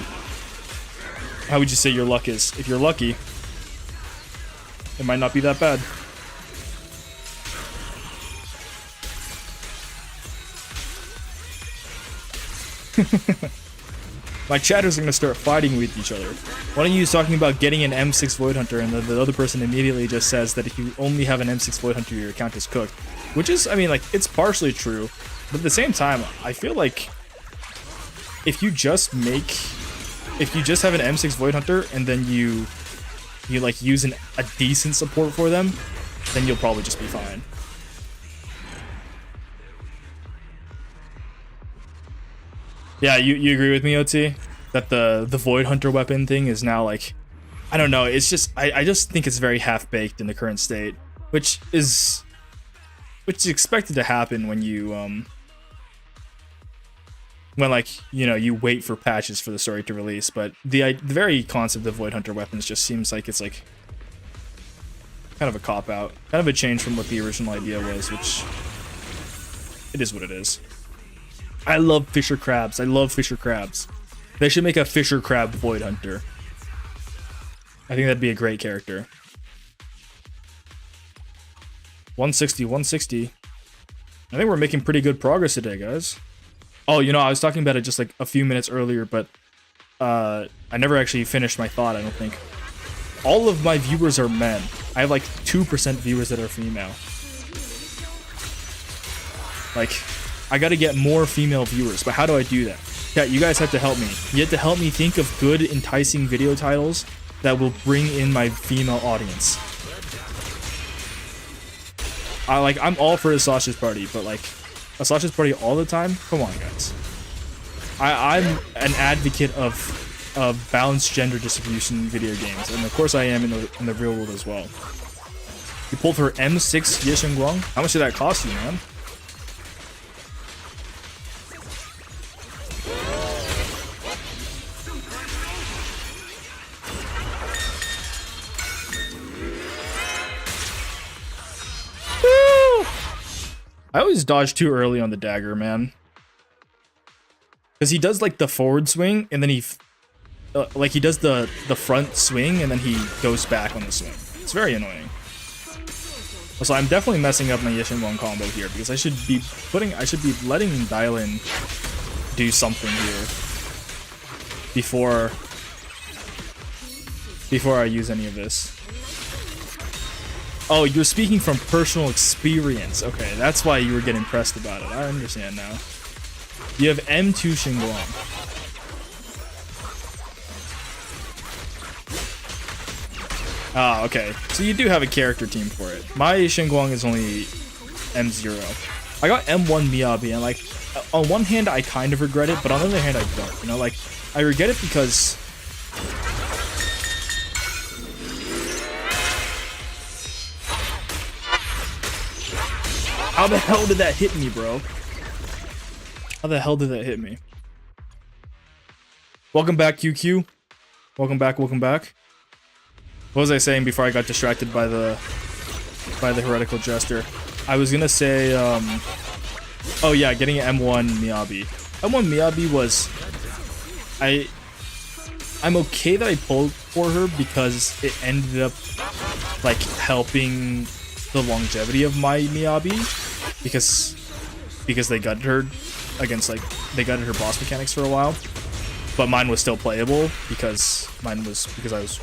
how would you say your luck is? If you're lucky, it might not be that bad. My chatters are going to start fighting with each other. One of you is talking about getting an M6 Void Hunter, and the other person immediately just says that if you only have an M6 Void Hunter, your account is cooked. Which is, I mean, like, it's partially true, but at the same time, I feel like if you just have an M6 Void Hunter and then you like use a decent support for them, then you'll probably just be fine. Yeah, you agree with me, OT? That the Void Hunter weapon thing is now like, I don't know, it's just, I just think it's very half-baked in the current state, which is expected to happen when you, when like, you know, you wait for patches for the story to release, but the very concept of Void Hunter weapons just seems like it's like, kind of a cop-out, kind of a change from what the original idea was, which, it is what it is. I love Fisher Crabs. I love Fisher Crabs. They should make a Fisher Crab Void Hunter. I think that'd be a great character. 160, 160. I think we're making pretty good progress today, guys. Oh, you know, I was talking about it just like a few minutes earlier, but I never actually finished my thought, I don't think. All of my viewers are men. I have like 2% viewers that are female. Like, I gotta get more female viewers, but how do I do that? Yeah, you guys have to help me. You have to help me think of good, enticing video titles that will bring in my female audience. I'm all for a sausage party, but like, a sausage party all the time? Come on, guys. I'm an advocate of balanced gender distribution in video games, and of course I am in the real world as well. You pulled for M6 Ye Shenguang? How much did that cost you, man? I always dodge too early on the dagger, man. Because he does like the forward swing, and then he does the front swing, and then he goes back on the swing. It's very annoying. Also, I'm definitely messing up my Ye Shenguang combo here, because I should be letting Dylan do something here before I use any of this. Oh, you're speaking from personal experience. Okay, that's why you were getting pressed about it. I understand now. You have M2 Shenguang. Ah, okay. So you do have a character team for it. My Shenguang is only M0. I got M1 Miyabi, and like, on one hand, I kind of regret it, but on the other hand, I don't. You know, like, I regret it because how the hell did that hit me, bro? How the hell did that hit me? Welcome back, QQ. Welcome back, welcome back. What was I saying before I got distracted by the heretical jester? I was gonna say, oh yeah, getting an M1 Miyabi. M1 Miyabi was, I'm okay that I pulled for her because it ended up like helping the longevity of my Miyabi because they gutted her against, like, they gutted her boss mechanics for a while, but mine was still playable because I was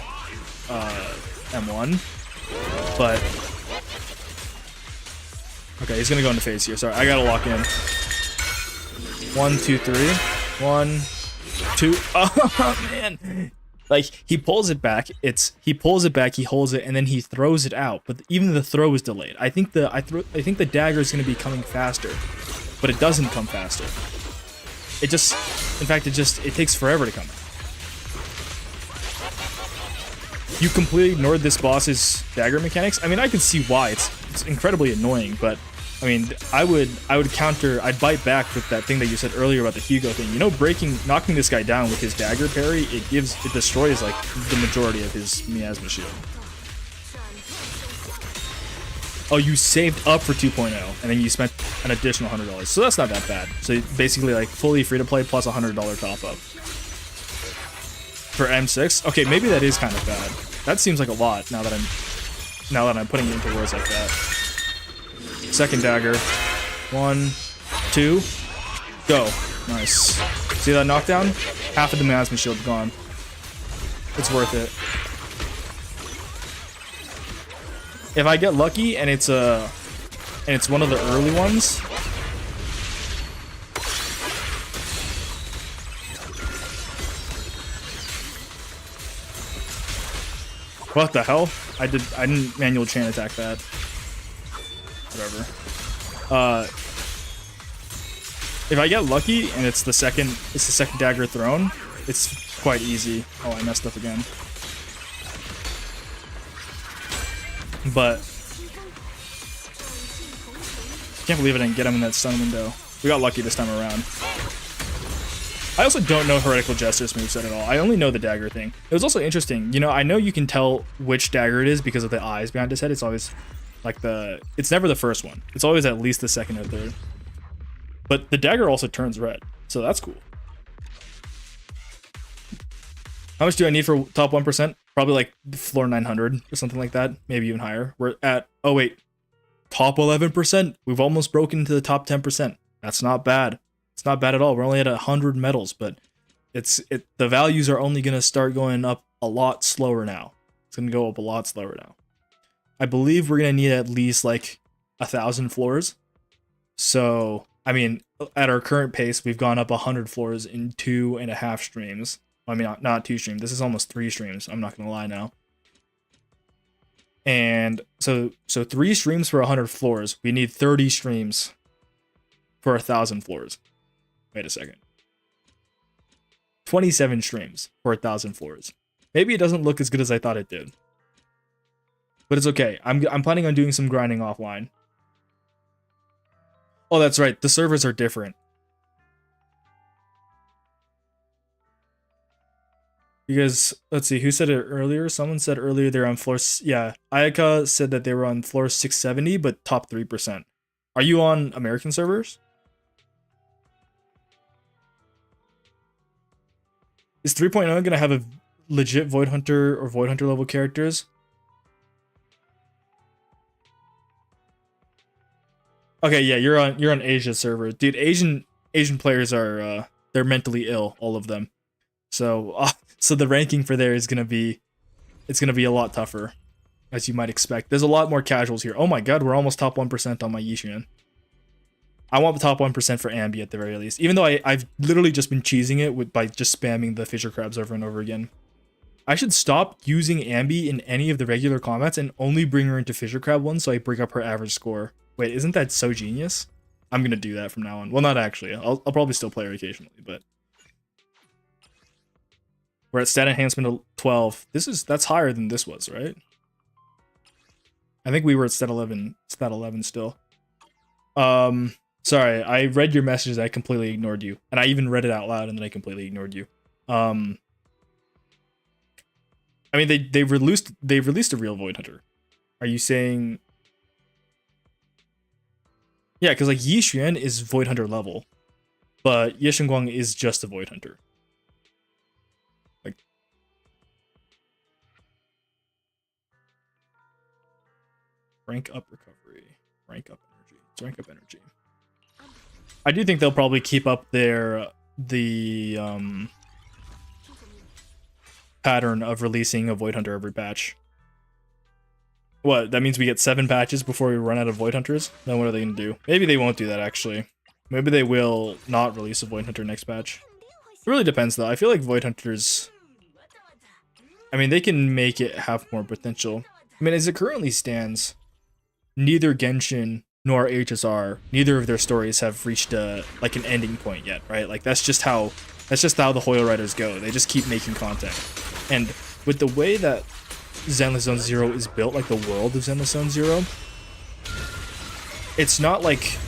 M1. But okay, he's gonna go into phase here. Sorry, I gotta lock in. 1, 2, 3. 1, 2. Oh man! Like, he pulls it back. He pulls it back. He holds it, and then he throws it out. But even the throw is delayed. I think the dagger is gonna be coming faster, but it doesn't come faster. It just, in fact, it takes forever to come out. You completely ignored this boss's dagger mechanics. I mean, I can see why. It's incredibly annoying, but I mean, I would counter. I'd bite back with that thing that you said earlier about the Hugo thing. You know, knocking this guy down with his dagger parry, it destroys like the majority of his miasma shield. Oh, you saved up for 2.0, and then you spent an additional $100. So that's not that bad. So basically, like, fully free to play plus $100 top up for M6. Okay, maybe that is kind of bad. That seems like a lot now that I'm putting it into words like that. Second dagger. 1, 2, go. Nice. See that knockdown? Half of the miasma shield gone. It's worth it. If I get lucky and it's one of the early ones, what the hell? I didn't manual chain attack that. Whatever. If I get lucky and it's the second dagger thrown, it's quite easy. Oh, I messed up again. But can't believe I didn't get him in that stun window. We got lucky this time around. I also don't know Heretical Jester's moveset at all. I only know the dagger thing. It was also interesting. You know, I know you can tell which dagger it is because of the eyes behind his head. It's always like it's never the first one. It's always at least the second or third. But the dagger also turns red, so that's cool. How much do I need for top 1%? Probably like floor 900 or something like that. Maybe even higher. We're at, oh wait, top 11%. We've almost broken into the top 10%. That's not bad. It's not bad at all. We're only at 100 medals, but the values are only going to start going up a lot slower now. It's going to go up a lot slower now. I believe we're going to need at least like 1,000 floors. So, I mean, at our current pace, we've gone up 100 floors in 2.5 streams. I mean, not 2 streams. This is almost 3 streams. I'm not going to lie now. And so 3 streams for 100 floors. We need 30 streams for 1,000 floors. Wait a second. 27 streams for 1,000 floors. Maybe it doesn't look as good as I thought it did. But it's okay. I'm planning on doing some grinding offline. Oh, that's right. The servers are different. Because, let's see, who said it earlier? Someone said earlier they're on floor... Yeah, Ayaka said that they were on floor 670, but top 3%. Are you on American servers? Is 3.0 going to have a legit Void Hunter or Void Hunter level characters? Okay, yeah, you're on Asia server. Dude, Asian players are, they're mentally ill, all of them. So... So the ranking for there is going to be, it's going to be a lot tougher, as you might expect. There's a lot more casuals here. Oh my god, we're almost top 1% on my Yishuan. I want the top 1% for Ambi at the very least. Even though I've literally just been cheesing it by just spamming the Fissure Crabs over and over again. I should stop using Ambi in any of the regular combats and only bring her into Fissure Crab ones so I bring up her average score. Wait, isn't that so genius? I'm gonna do that from now on. Well, not actually. I'll probably still play her occasionally, but we're at stat enhancement 12. That's higher than this was, right? I think we were at stat 11 still. Sorry, I read your message. I completely ignored you, and I even read it out loud, and then I completely ignored you. I mean, they've released a real Void Hunter. Are you saying? Yeah, because like Yi Xuan is Void Hunter level, but Ye Shenguang is just a Void Hunter. Like, rank up recovery, rank up energy. Let's rank up energy. I do think they'll probably keep up the pattern of releasing a Void Hunter every patch. What, that means we get 7 patches before we run out of Void Hunters? Then what are they gonna do? Maybe they won't do that, actually. Maybe they will not release a Void Hunter next patch. It really depends, though. I feel like Void Hunters... I mean, they can make it have more potential. I mean, as it currently stands, neither Genshin nor HSR, neither of their stories have reached like an ending point yet, right? Like that's just how the Hoyo Riders go. They just keep making content. And with the way that Zenless Zone Zero is built, like the world of Zenless Zone Zero, it's not like,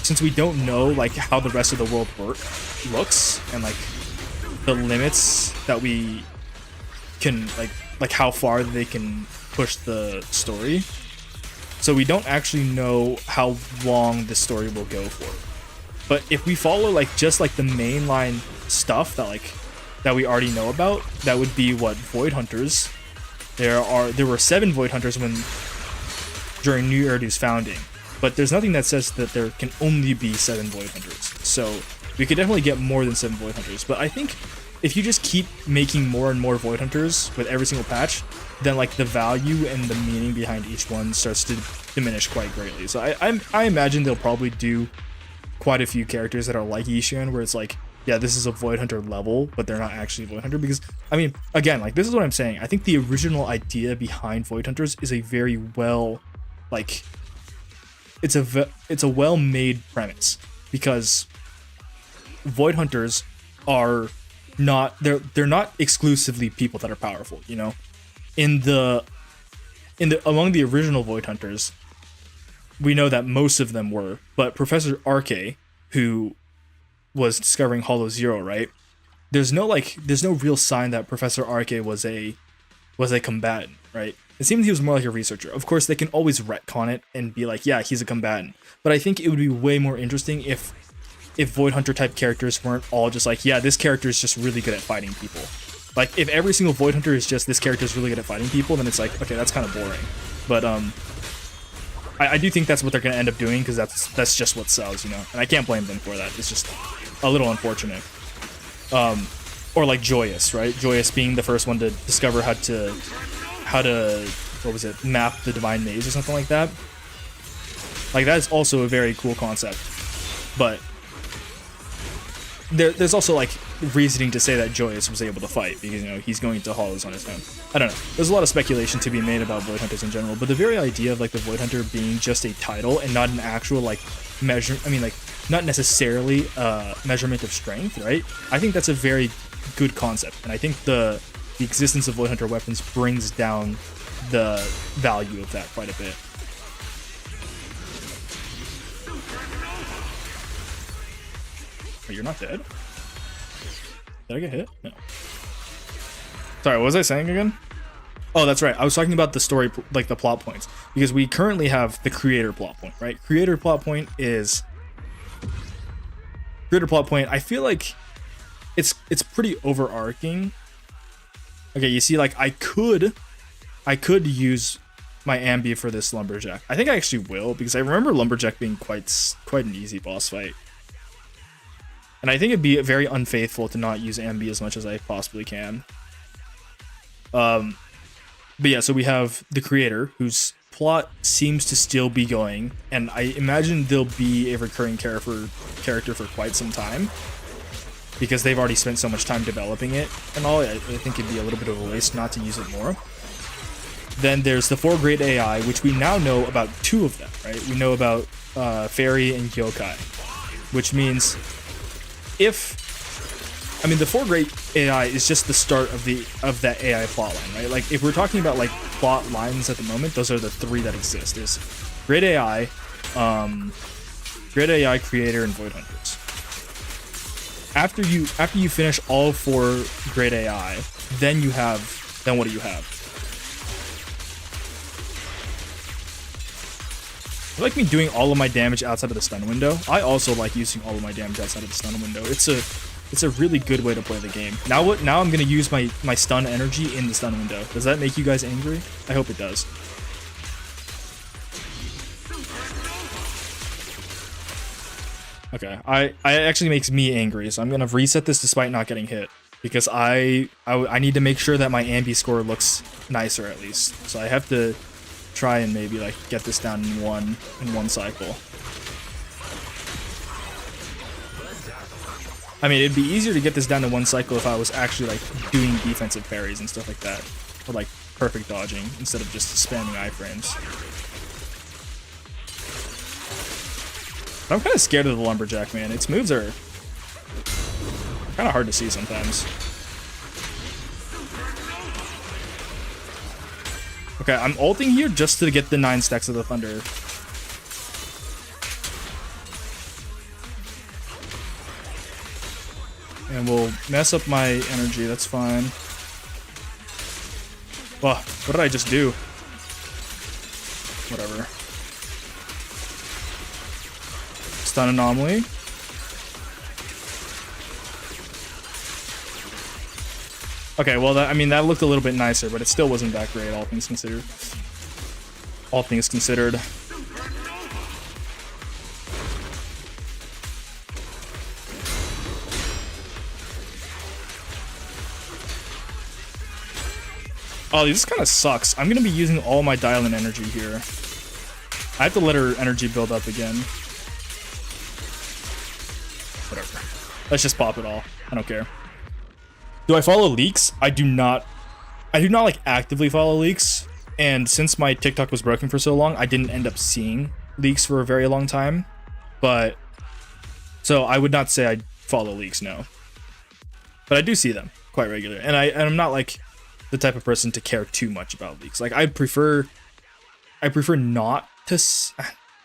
since we don't know like how the rest of the world looks and like the limits that we can like how far they can push the story. So we don't actually know how long the story will go for. But if we follow like just like the mainline stuff that we already know about, that would be what Void Hunters. There were 7 Void Hunters during New Erdu's founding, but there's nothing that says that there can only be 7 Void Hunters. So we could definitely get more than 7 Void Hunters. But I think if you just keep making more and more Void Hunters with every single patch, then like the value and the meaning behind each one starts to diminish quite greatly. So I imagine they'll probably do quite a few characters that are like Yi Xuan, where it's like, yeah, this is a Void Hunter level, but they're not actually Void Hunter. Because I mean, again, like this is what I'm saying. I think the original idea behind Void Hunters is a very well, like, it's a well-made premise, because Void Hunters are not they're not exclusively people that are powerful, you know. Among the original Void Hunters, we know that most of them were, but Professor Arche, who was discovering Hollow Zero, right? There's no real sign that Professor Arche was a combatant, right? It seems he was more like a researcher. Of course, they can always retcon it and be like, yeah, he's a combatant. But I think it would be way more interesting if Void Hunter type characters weren't all just like, yeah, this character is just really good at fighting people. Like, if every single Void Hunter is just, this character is really good at fighting people, then it's like, okay, that's kind of boring. But, I do think that's what they're going to end up doing, because that's just what sells, you know? And I can't blame them for that. It's just a little unfortunate. Or like Joyous, right? Joyous being the first one to discover how to, what was it, map the Divine Maze or something like that. Like, that is also a very cool concept. But there's also like reasoning to say that Joyous was able to fight, because, you know, he's going to Hollows on his own. I don't know. There's a lot of speculation to be made about Void Hunters in general, but the very idea of like the Void Hunter being just a title and not an actual like not necessarily a measurement of strength, right? I think that's a very good concept, and I think the existence of Void Hunter weapons brings down the value of that quite a bit. Wait, you're not dead? Did I get hit? No. Sorry, what was I saying again? Oh, that's right. I was talking about the story, like the plot points, because we currently have the creator plot point, right? Creator plot point, I feel like it's pretty overarching. Okay, you see, like I could use my Ambi for this Lumberjack. I think I actually will, because I remember Lumberjack being quite an easy boss fight. And I think it'd be very unfaithful to not use Ambi as much as I possibly can. But yeah, so we have the creator, whose plot seems to still be going, and I imagine they'll be a recurring character for quite some time, because they've already spent so much time developing it and all. I think it'd be a little bit of a waste not to use it more. Then there's the 4 great AI, which we now know about 2 of them, right? We know about Fairy and Yokai, which means the 4 great AI is just the start of that AI plotline, right? Like if we're talking about like plot lines at the moment, those are the 3 that exist. There's Great AI, Creator, and Void Hunters. After you finish all 4 Great AI, then what do you have? I like me doing all of my damage outside of the stun window. I also like using all of my damage outside of the stun window. It's a really good way to play the game. Now I'm gonna use my stun energy in the stun window. Does that make you guys angry? I hope it does. Okay, I actually makes me angry, so I'm gonna reset this despite not getting hit because I need to make sure that my ambi score looks nicer at least. So I have to try and maybe like get this down in one cycle. I mean, it'd be easier to get this down in one cycle if I was actually like doing defensive parries and stuff like that, or like perfect dodging instead of just spamming iframes. But I'm kind of scared of the Lumberjack, man. Its moves are kind of hard to see sometimes. Okay, I'm ulting here just to get the 9 stacks of the Thunder. And we'll mess up my energy, that's fine. Well, what did I just do? Whatever. Stun anomaly. Okay, well, that looked a little bit nicer, but it still wasn't that great, all things considered. All things considered. Oh, this kind of sucks. I'm going to be using all my dial-in energy here. I have to let her energy build up again. Whatever. Let's just pop it all. I don't care. Do I follow leaks? I do not like actively follow leaks. And since my TikTok was broken for so long, I didn't end up seeing leaks for a very long time. But so I would not say I follow leaks, no. But I do see them quite regularly. And I'm not like the type of person to care too much about leaks. Like I prefer not to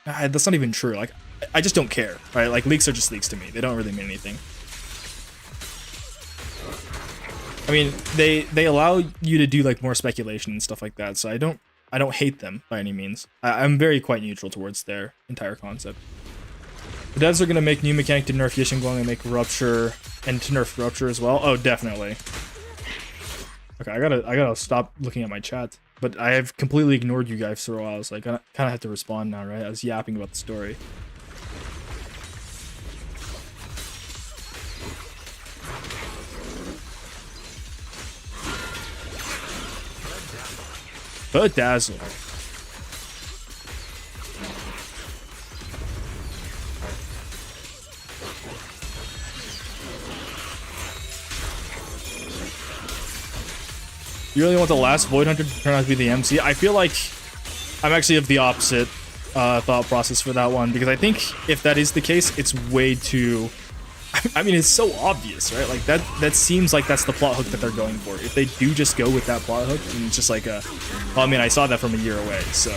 that's not even true. Like I just don't care, right? Like leaks are just leaks to me. They don't really mean anything. I mean, they allow you to do like more speculation and stuff like that, so I don't hate them by any means. I'm very quite neutral towards their entire concept. The devs are gonna make new mechanic to nerf Yishinguang and make Rupture and to nerf Rupture as well. Oh, definitely. Okay, I gotta stop looking at my chat, but I have completely ignored you guys for a while, so I kind of have to respond now, right? I was yapping about the story. Bedazzle. You really want the last Void Hunter to turn out to be the MC? I feel like I'm actually of the opposite thought process for that one, because I think if that is the case, it's way too... I mean, it's so obvious, right? Like, that seems like that's the plot hook that they're going for. If they do just go with that plot hook, and it's just like a... Well, I mean, I saw that from a year away, so...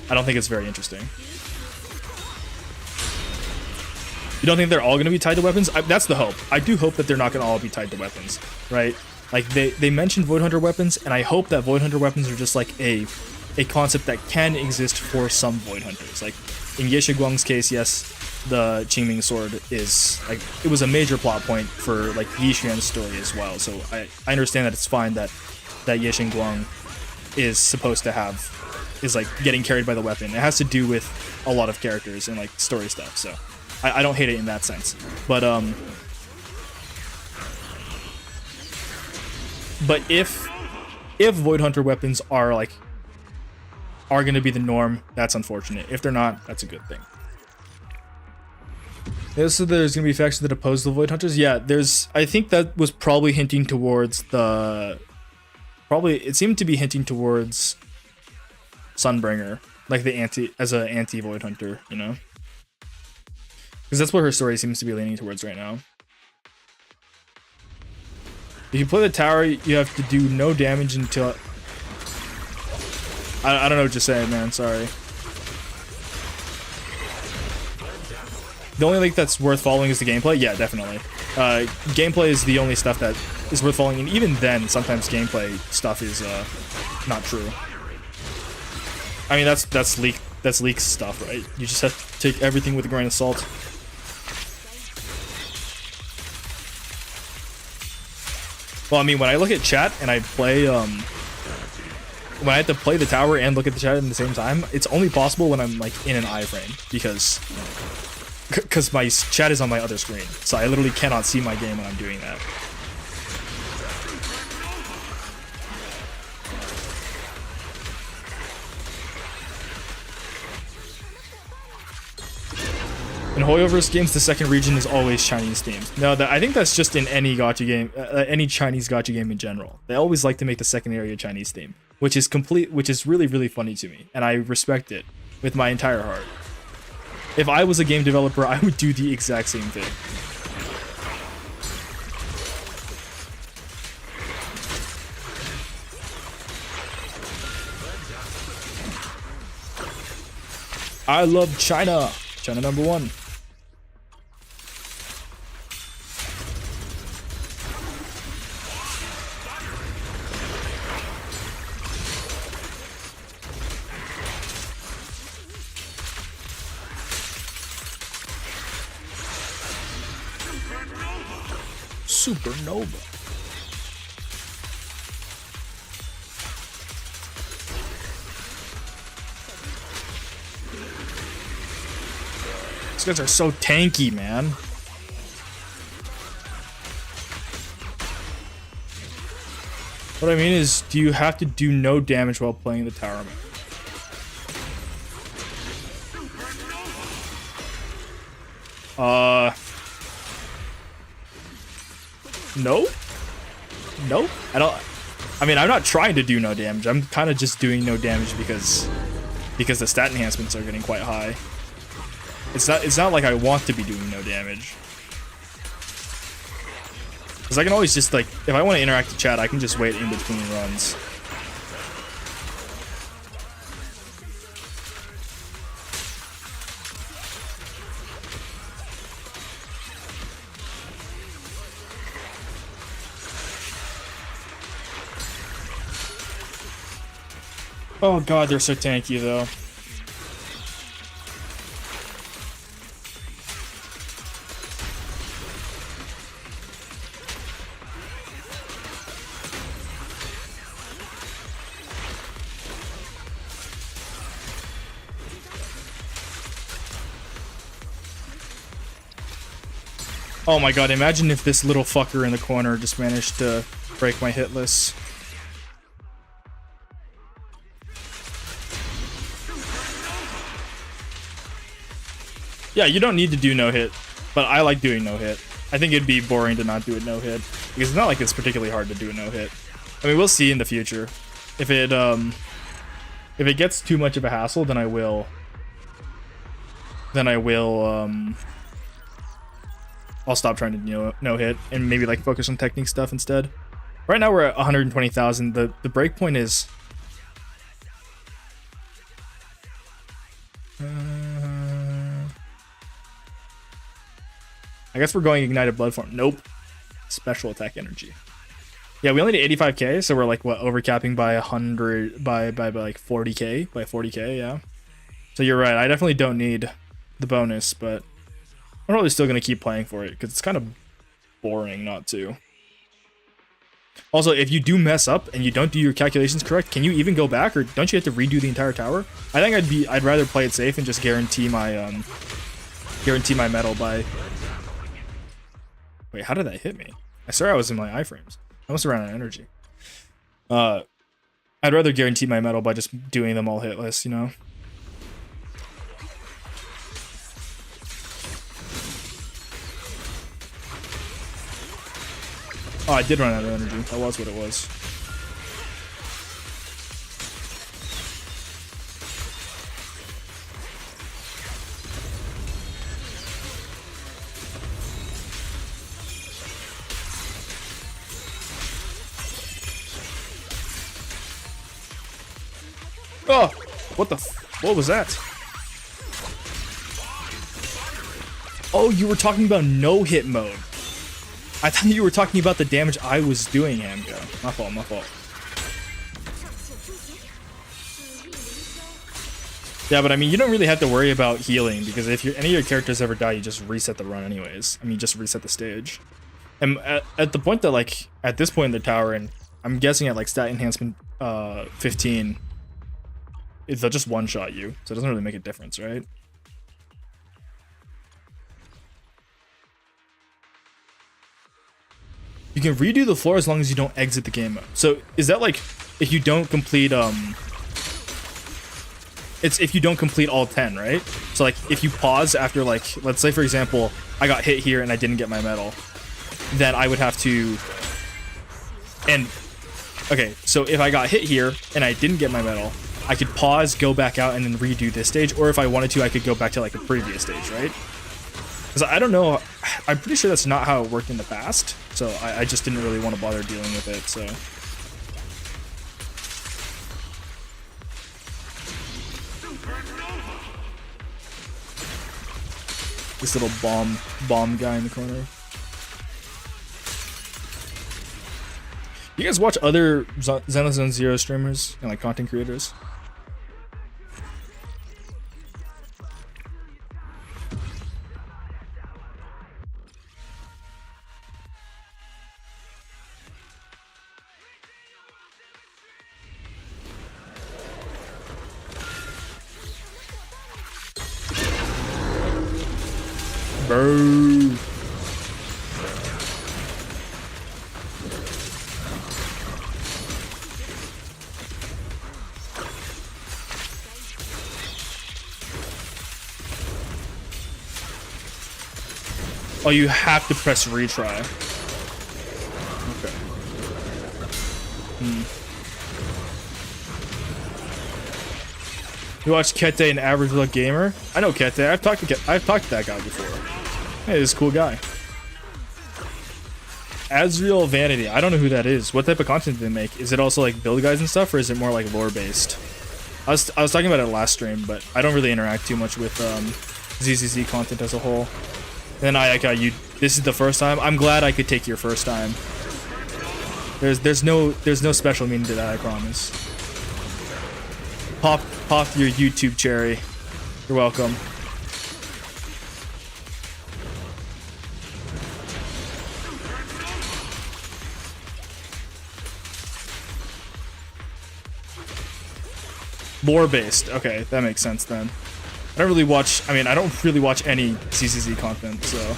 I don't think it's very interesting. You don't think they're all going to be tied to weapons? That's the hope. I do hope that they're not going to all be tied to weapons, right? Like, they mentioned Void Hunter weapons, and I hope that Void Hunter weapons are just like a concept that can exist for some Void Hunters. Like, in Yishinguang's case, yes, the Qingming sword is, like, it was a major plot point for, like, Yixuan's story as well, so I understand that it's fine that Yishinguang is supposed to have, is, like, getting carried by the weapon. It has to do with a lot of characters and, like, story stuff, so I don't hate it in that sense. But if Void Hunter weapons are going to be the norm, that's unfortunate. If they're not, that's a good thing. Yeah, so there's going to be factions that oppose the Void Hunters. Yeah, I think that was probably hinting towards the probably it seemed to be hinting towards Sunbringer, like the anti Void Hunter, you know, because that's what her story seems to be leaning towards right now. If you play the tower, you have to do no damage until I don't know what you're saying, man. Sorry. The only link that's worth following is the gameplay. Yeah, definitely. Gameplay is the only stuff that is worth following, and even then, sometimes gameplay stuff is not true. I mean, that's leak stuff, right? You just have to take everything with a grain of salt. Well, I mean, when I look at chat and I play, when I have to play the tower and look at the chat at the same time, it's only possible when I'm like in an iframe because my chat is on my other screen, so I literally cannot see my game when I'm doing that. In Hoyoverse games, the second region is always Chinese themed. No, I think that's just in any gacha game, any Chinese gacha game in general. They always like to make the second area Chinese theme, which is really, really funny to me, and I respect it with my entire heart. If I was a game developer, I would do the exact same thing. I love China. China #1. Supernova. These guys are so tanky, man. What I mean is, do you have to do no damage while playing the tower map? No? No? I mean, I'm not trying to do no damage. I'm kind of just doing no damage because the stat enhancements are getting quite high. It's not like I want to be doing no damage. Because I can always just, like, if I want to interact with chat, I can just wait in between runs. Oh god, they're so tanky though. Oh my god, imagine if this little fucker in the corner just managed to break my hitless. Yeah, you don't need to do no hit, but I like doing no hit. I think it'd be boring to not do it no hit because it's not like it's particularly hard to do a no hit. I mean, we'll see in the future. If it gets too much of a hassle, then I will I'll stop trying to no hit and maybe like focus on technique stuff instead. Right now we're at 120,000. The break point is I guess we're going Ignited Blood Form. Nope. Special attack energy. Yeah, we only need 85k, so we're like what, overcapping by 100 by like 40k, yeah. So you're right. I definitely don't need the bonus, but I'm probably still gonna keep playing for it because it's kind of boring not to. Also, if you do mess up and you don't do your calculations correct, can you even go back, or don't you have to redo the entire tower? I think I'd rather play it safe and just guarantee my medal by. Wait, how did that hit me? I swear I was in my iframes. I must have ran out of energy. I'd rather guarantee my medal by just doing them all hitless, you know? Oh, I did run out of energy. That was what it was. Oh, what the what was that? Oh, you were talking about no-hit mode. I thought you were talking about the damage I was doing, Hamgo. My fault, my fault. Yeah, but I mean, you don't really have to worry about healing, because if any of your characters ever die, you just reset the run anyways. I mean, just reset the stage. And at the point that, like, at this point in the tower, and I'm guessing at, like, stat enhancement 15, they'll just one-shot you, so it doesn't really make a difference, right? You can redo the floor as long as you don't exit the game mode. So is that like if you don't complete it's if you don't complete all 10, right? So like if you pause after, like, let's say for example, I got hit here and I didn't get my medal, then I would have to okay, so if I got hit here and I didn't get my medal, I could pause, go back out, and then redo this stage, or if I wanted to, I could go back to like a previous stage, right? Because I don't know, I'm pretty sure that's not how it worked in the past, so I just didn't really want to bother dealing with it, so. This little bomb guy in the corner. You guys watch other Zenless Zone Zero streamers and like content creators? Boo. Oh, you have to press retry. Okay. You watch Kete and Average Luck Gamer? I know Kete. I've talked to that guy before. Hey, this is a cool guy. Azriel Vanity. I don't know who that is. What type of content do they make? Is it also like build guides and stuff, or is it more like lore based? I was talking about it last stream, but I don't really interact too much with ZZZ content as a whole. And then Ayaka, this is the first time. I'm glad I could take your first time. There's no special meaning to that, I promise. Pop your YouTube cherry. You're welcome. Lore based. Okay, that makes sense then. I don't really watch, I don't really watch any CCZ content, so.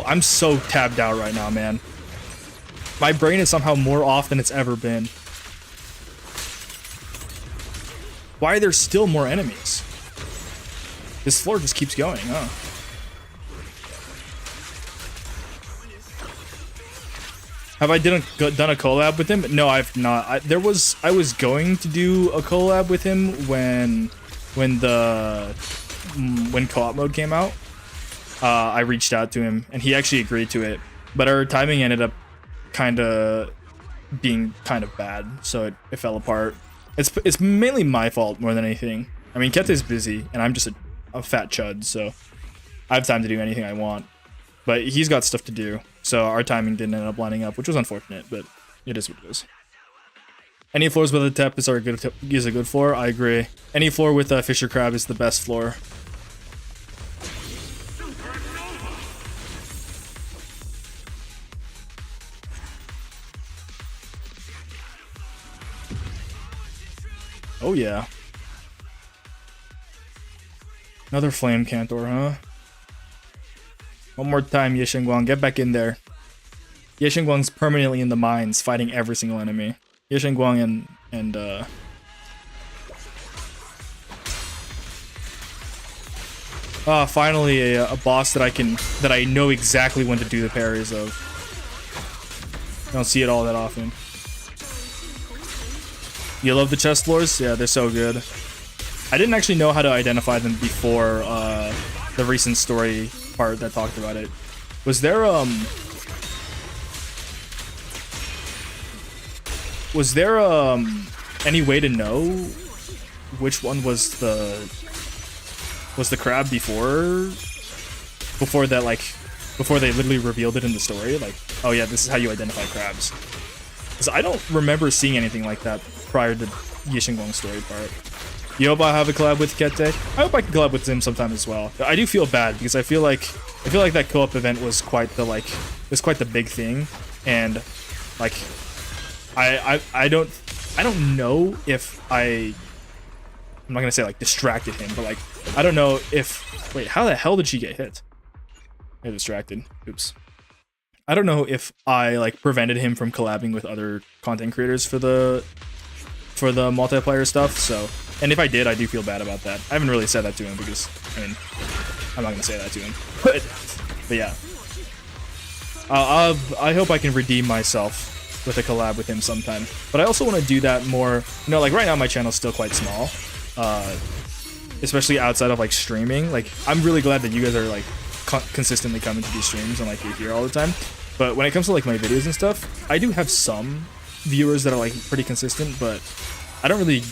I'm so tabbed out right now, man. My brain is somehow more off than it's ever been. Why are there still more enemies? This floor just keeps going, huh? Have I done a collab with him? No, I've not. I was going to do a collab with him when co-op mode came out. I reached out to him and he actually agreed to it, but our timing ended up being kind of bad, so it fell apart. It's mainly my fault more than anything. I mean, Kete's busy and I'm just a fat chud, so I have time to do anything I want, but he's got stuff to do, so our timing didn't end up lining up, which was unfortunate, but it is what it is. Any floors with a Tepes is a good floor. I agree. Any floor with a Fisher Crab is the best floor. Oh yeah. Another Flame Cantor, huh? One more time, Ye Shenguang. Get back in there. Ye Shenguang's permanently in the mines, fighting every single enemy. Ye Shenguang and finally a boss that I know exactly when to do the parries of. I don't see it all that often. You love the chest floors? Yeah, they're so good. I didn't actually know how to identify them before the recent story part that talked about it. Was there any way to know which one was the crab before that, like before they literally revealed it in the story? Like, oh yeah, this is how you identify crabs. Because I don't remember seeing anything like that prior to Yixinguang's story part. You hope I have a collab with Kete? I hope I can collab with him sometime as well. I do feel bad because I feel like that co-op event was quite the big thing, and like I don't know if I'm not gonna say like distracted him, but like I don't know if wait, how the hell did she get hit? I got distracted. Oops. I don't know if I like prevented him from collabing with other content creators for the multiplayer stuff. So, and if I did, I do feel bad about that. I haven't really said that to him because I mean, I'm not gonna say that to him. But yeah, I hope I can redeem myself with a collab with him sometime. But I also want to do that more. You know, like right now my channel's still quite small, especially outside of like streaming. Like I'm really glad that you guys are like consistently coming to these streams and like you're here all the time. But when it comes to like my videos and stuff, I do have some viewers that are like pretty consistent, but I don't really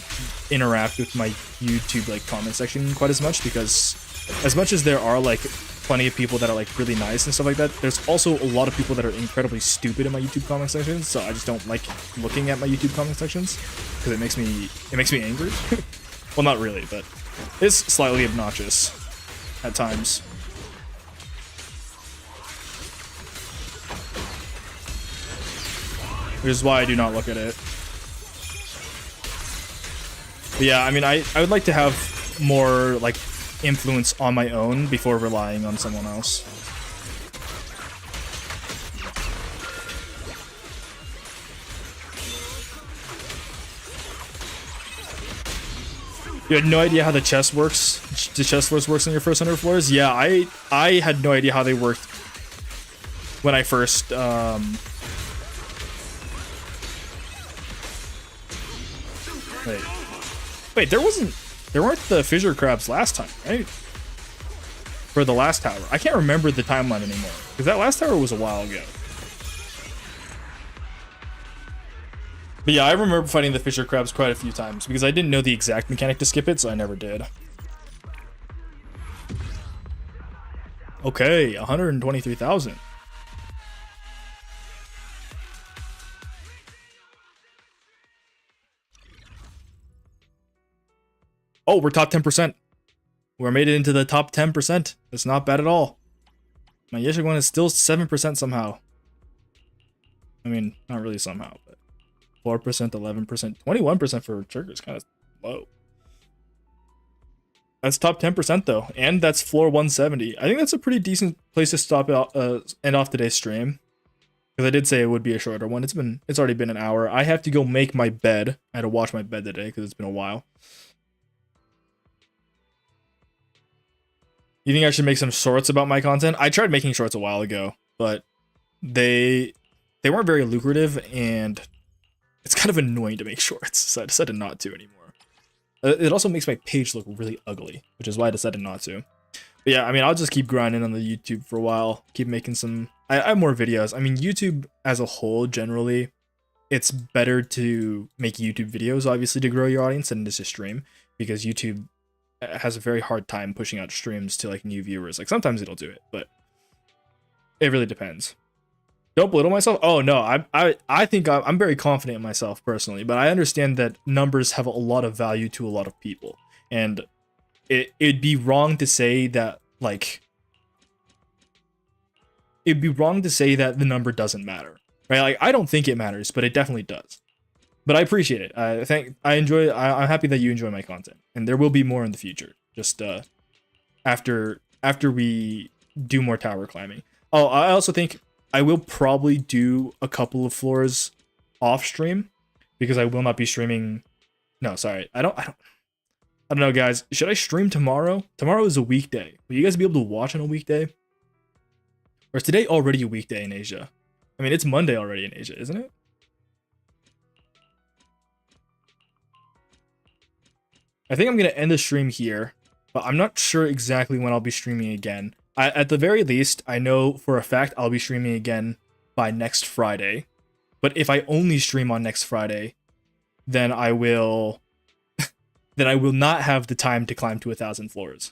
interact with my YouTube like comment section quite as much, because as much as there are like plenty of people that are like really nice and stuff like that, there's also a lot of people that are incredibly stupid in my YouTube comment sections. So I just don't like looking at my YouTube comment sections because it makes me angry. Well, not really, but it's slightly obnoxious at times. Which is why I do not look at it. But yeah, I mean, I would like to have more like influence on my own before relying on someone else. You had no idea how the chest works? The chest floors works on your first 100 floors? Yeah, I had no idea how they worked when I first Wait, there weren't the fissure crabs last time, right? For the last tower. I can't remember the timeline anymore, because that last tower was a while ago. But yeah, I remember fighting the fissure crabs quite a few times, because I didn't know the exact mechanic to skip it, so I never did. Okay, 123,000. Oh, we're top 10%. We're made it into the top 10%. That's not bad at all. My Yixinguang is still 7% somehow. I mean, not really somehow, but 4%, 11%, 21% for Church is kind of low. That's top 10% though, and that's floor 170. I think that's a pretty decent place to stop out, end off today's stream, because I did say it would be a shorter one. It's already been an hour. I have to go make my bed. I had to wash my bed today because it's been a while. You think I should make some shorts about my content? I tried making shorts a while ago, but they weren't very lucrative, and it's kind of annoying to make shorts, so I decided not to anymore. It also makes my page look really ugly, which is why I decided not to. But yeah, I mean, I'll just keep grinding on the YouTube for a while, keep making some... I have more videos. I mean, YouTube as a whole, generally, it's better to make YouTube videos, obviously, to grow your audience than just to stream, because YouTube has a very hard time pushing out streams to like new viewers. Like sometimes it'll do it, but it really depends. Don't belittle myself. Oh no, I think I'm very confident in myself personally, but I understand that numbers have a lot of value to a lot of people, and it'd be wrong to say that like the number doesn't matter, right? Like I don't think it matters, but it definitely does. But I appreciate it. I'm happy that you enjoy my content, and there will be more in the future. Just after we do more tower climbing. Oh, I also think I will probably do a couple of floors off stream, because I will not be streaming. No, sorry, I don't know, guys. Should I stream tomorrow? Tomorrow is a weekday. Will you guys be able to watch on a weekday? Or is today already a weekday in Asia? I mean, it's Monday already in Asia, isn't it? I think I'm gonna end the stream here, but I'm not sure exactly when I'll be streaming again. At the very least, I know for a fact I'll be streaming again by next Friday. But if I only stream on next Friday, then I will not have the time to climb to 1,000 floors.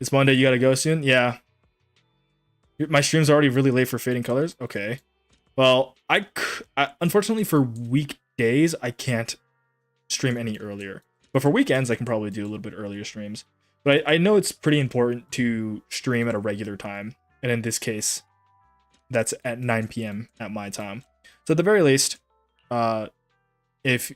It's Monday, you gotta go soon? Yeah. My stream's already really late for Fading Colors? Okay. Well, I unfortunately for weekdays, I can't stream any earlier. But for weekends, I can probably do a little bit earlier streams. But I know it's pretty important to stream at a regular time. And in this case, that's at 9 p.m. at my time. So at the very least, if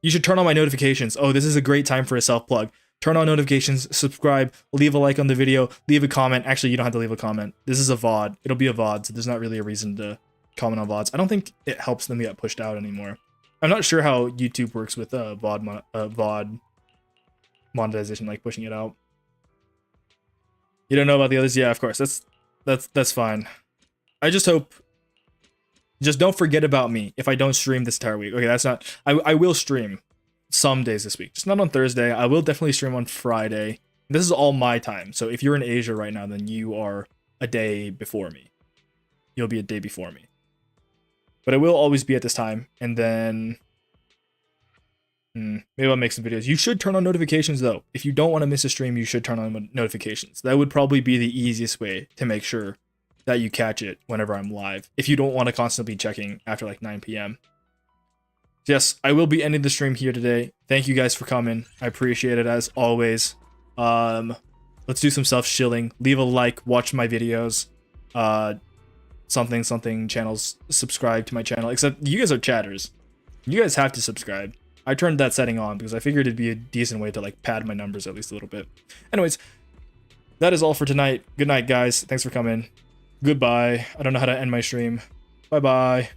you should turn on my notifications. Oh, this is a great time for a self-plug. Turn on notifications, subscribe, leave a like on the video, leave a comment. Actually, you don't have to leave a comment. This is a VOD. It'll be a VOD, so there's not really a reason to comment on VODs. I don't think it helps them get pushed out anymore. I'm not sure how YouTube works with VOD monetization, like pushing it out. You don't know about the others? Yeah, of course. That's fine. I just hope. Just don't forget about me if I don't stream this entire week. Okay, that's not. I will stream some days this week, just not on Thursday. I will definitely stream on Friday. This is all my time. So if you're in Asia right now, then you are a day before me. You'll be a day before me. But I will always be at this time, and then maybe I'll make some videos. You should turn on notifications though. If you don't want to miss a stream, you should turn on notifications. That would probably be the easiest way to make sure that you catch it whenever I'm live, if you don't want to constantly be checking after like 9 p.m. Yes, I will be ending the stream here today. Thank you guys for coming. I appreciate it as always. Let's do some self-shilling. Leave a like, watch my videos. Something channels, subscribe to my channel. Except you guys are chatters. You guys have to subscribe. I turned that setting on because I figured it'd be a decent way to like pad my numbers at least a little bit. Anyways, that is all for tonight. Good night, guys. Thanks for coming. Goodbye. I don't know how to end my stream. Bye-bye.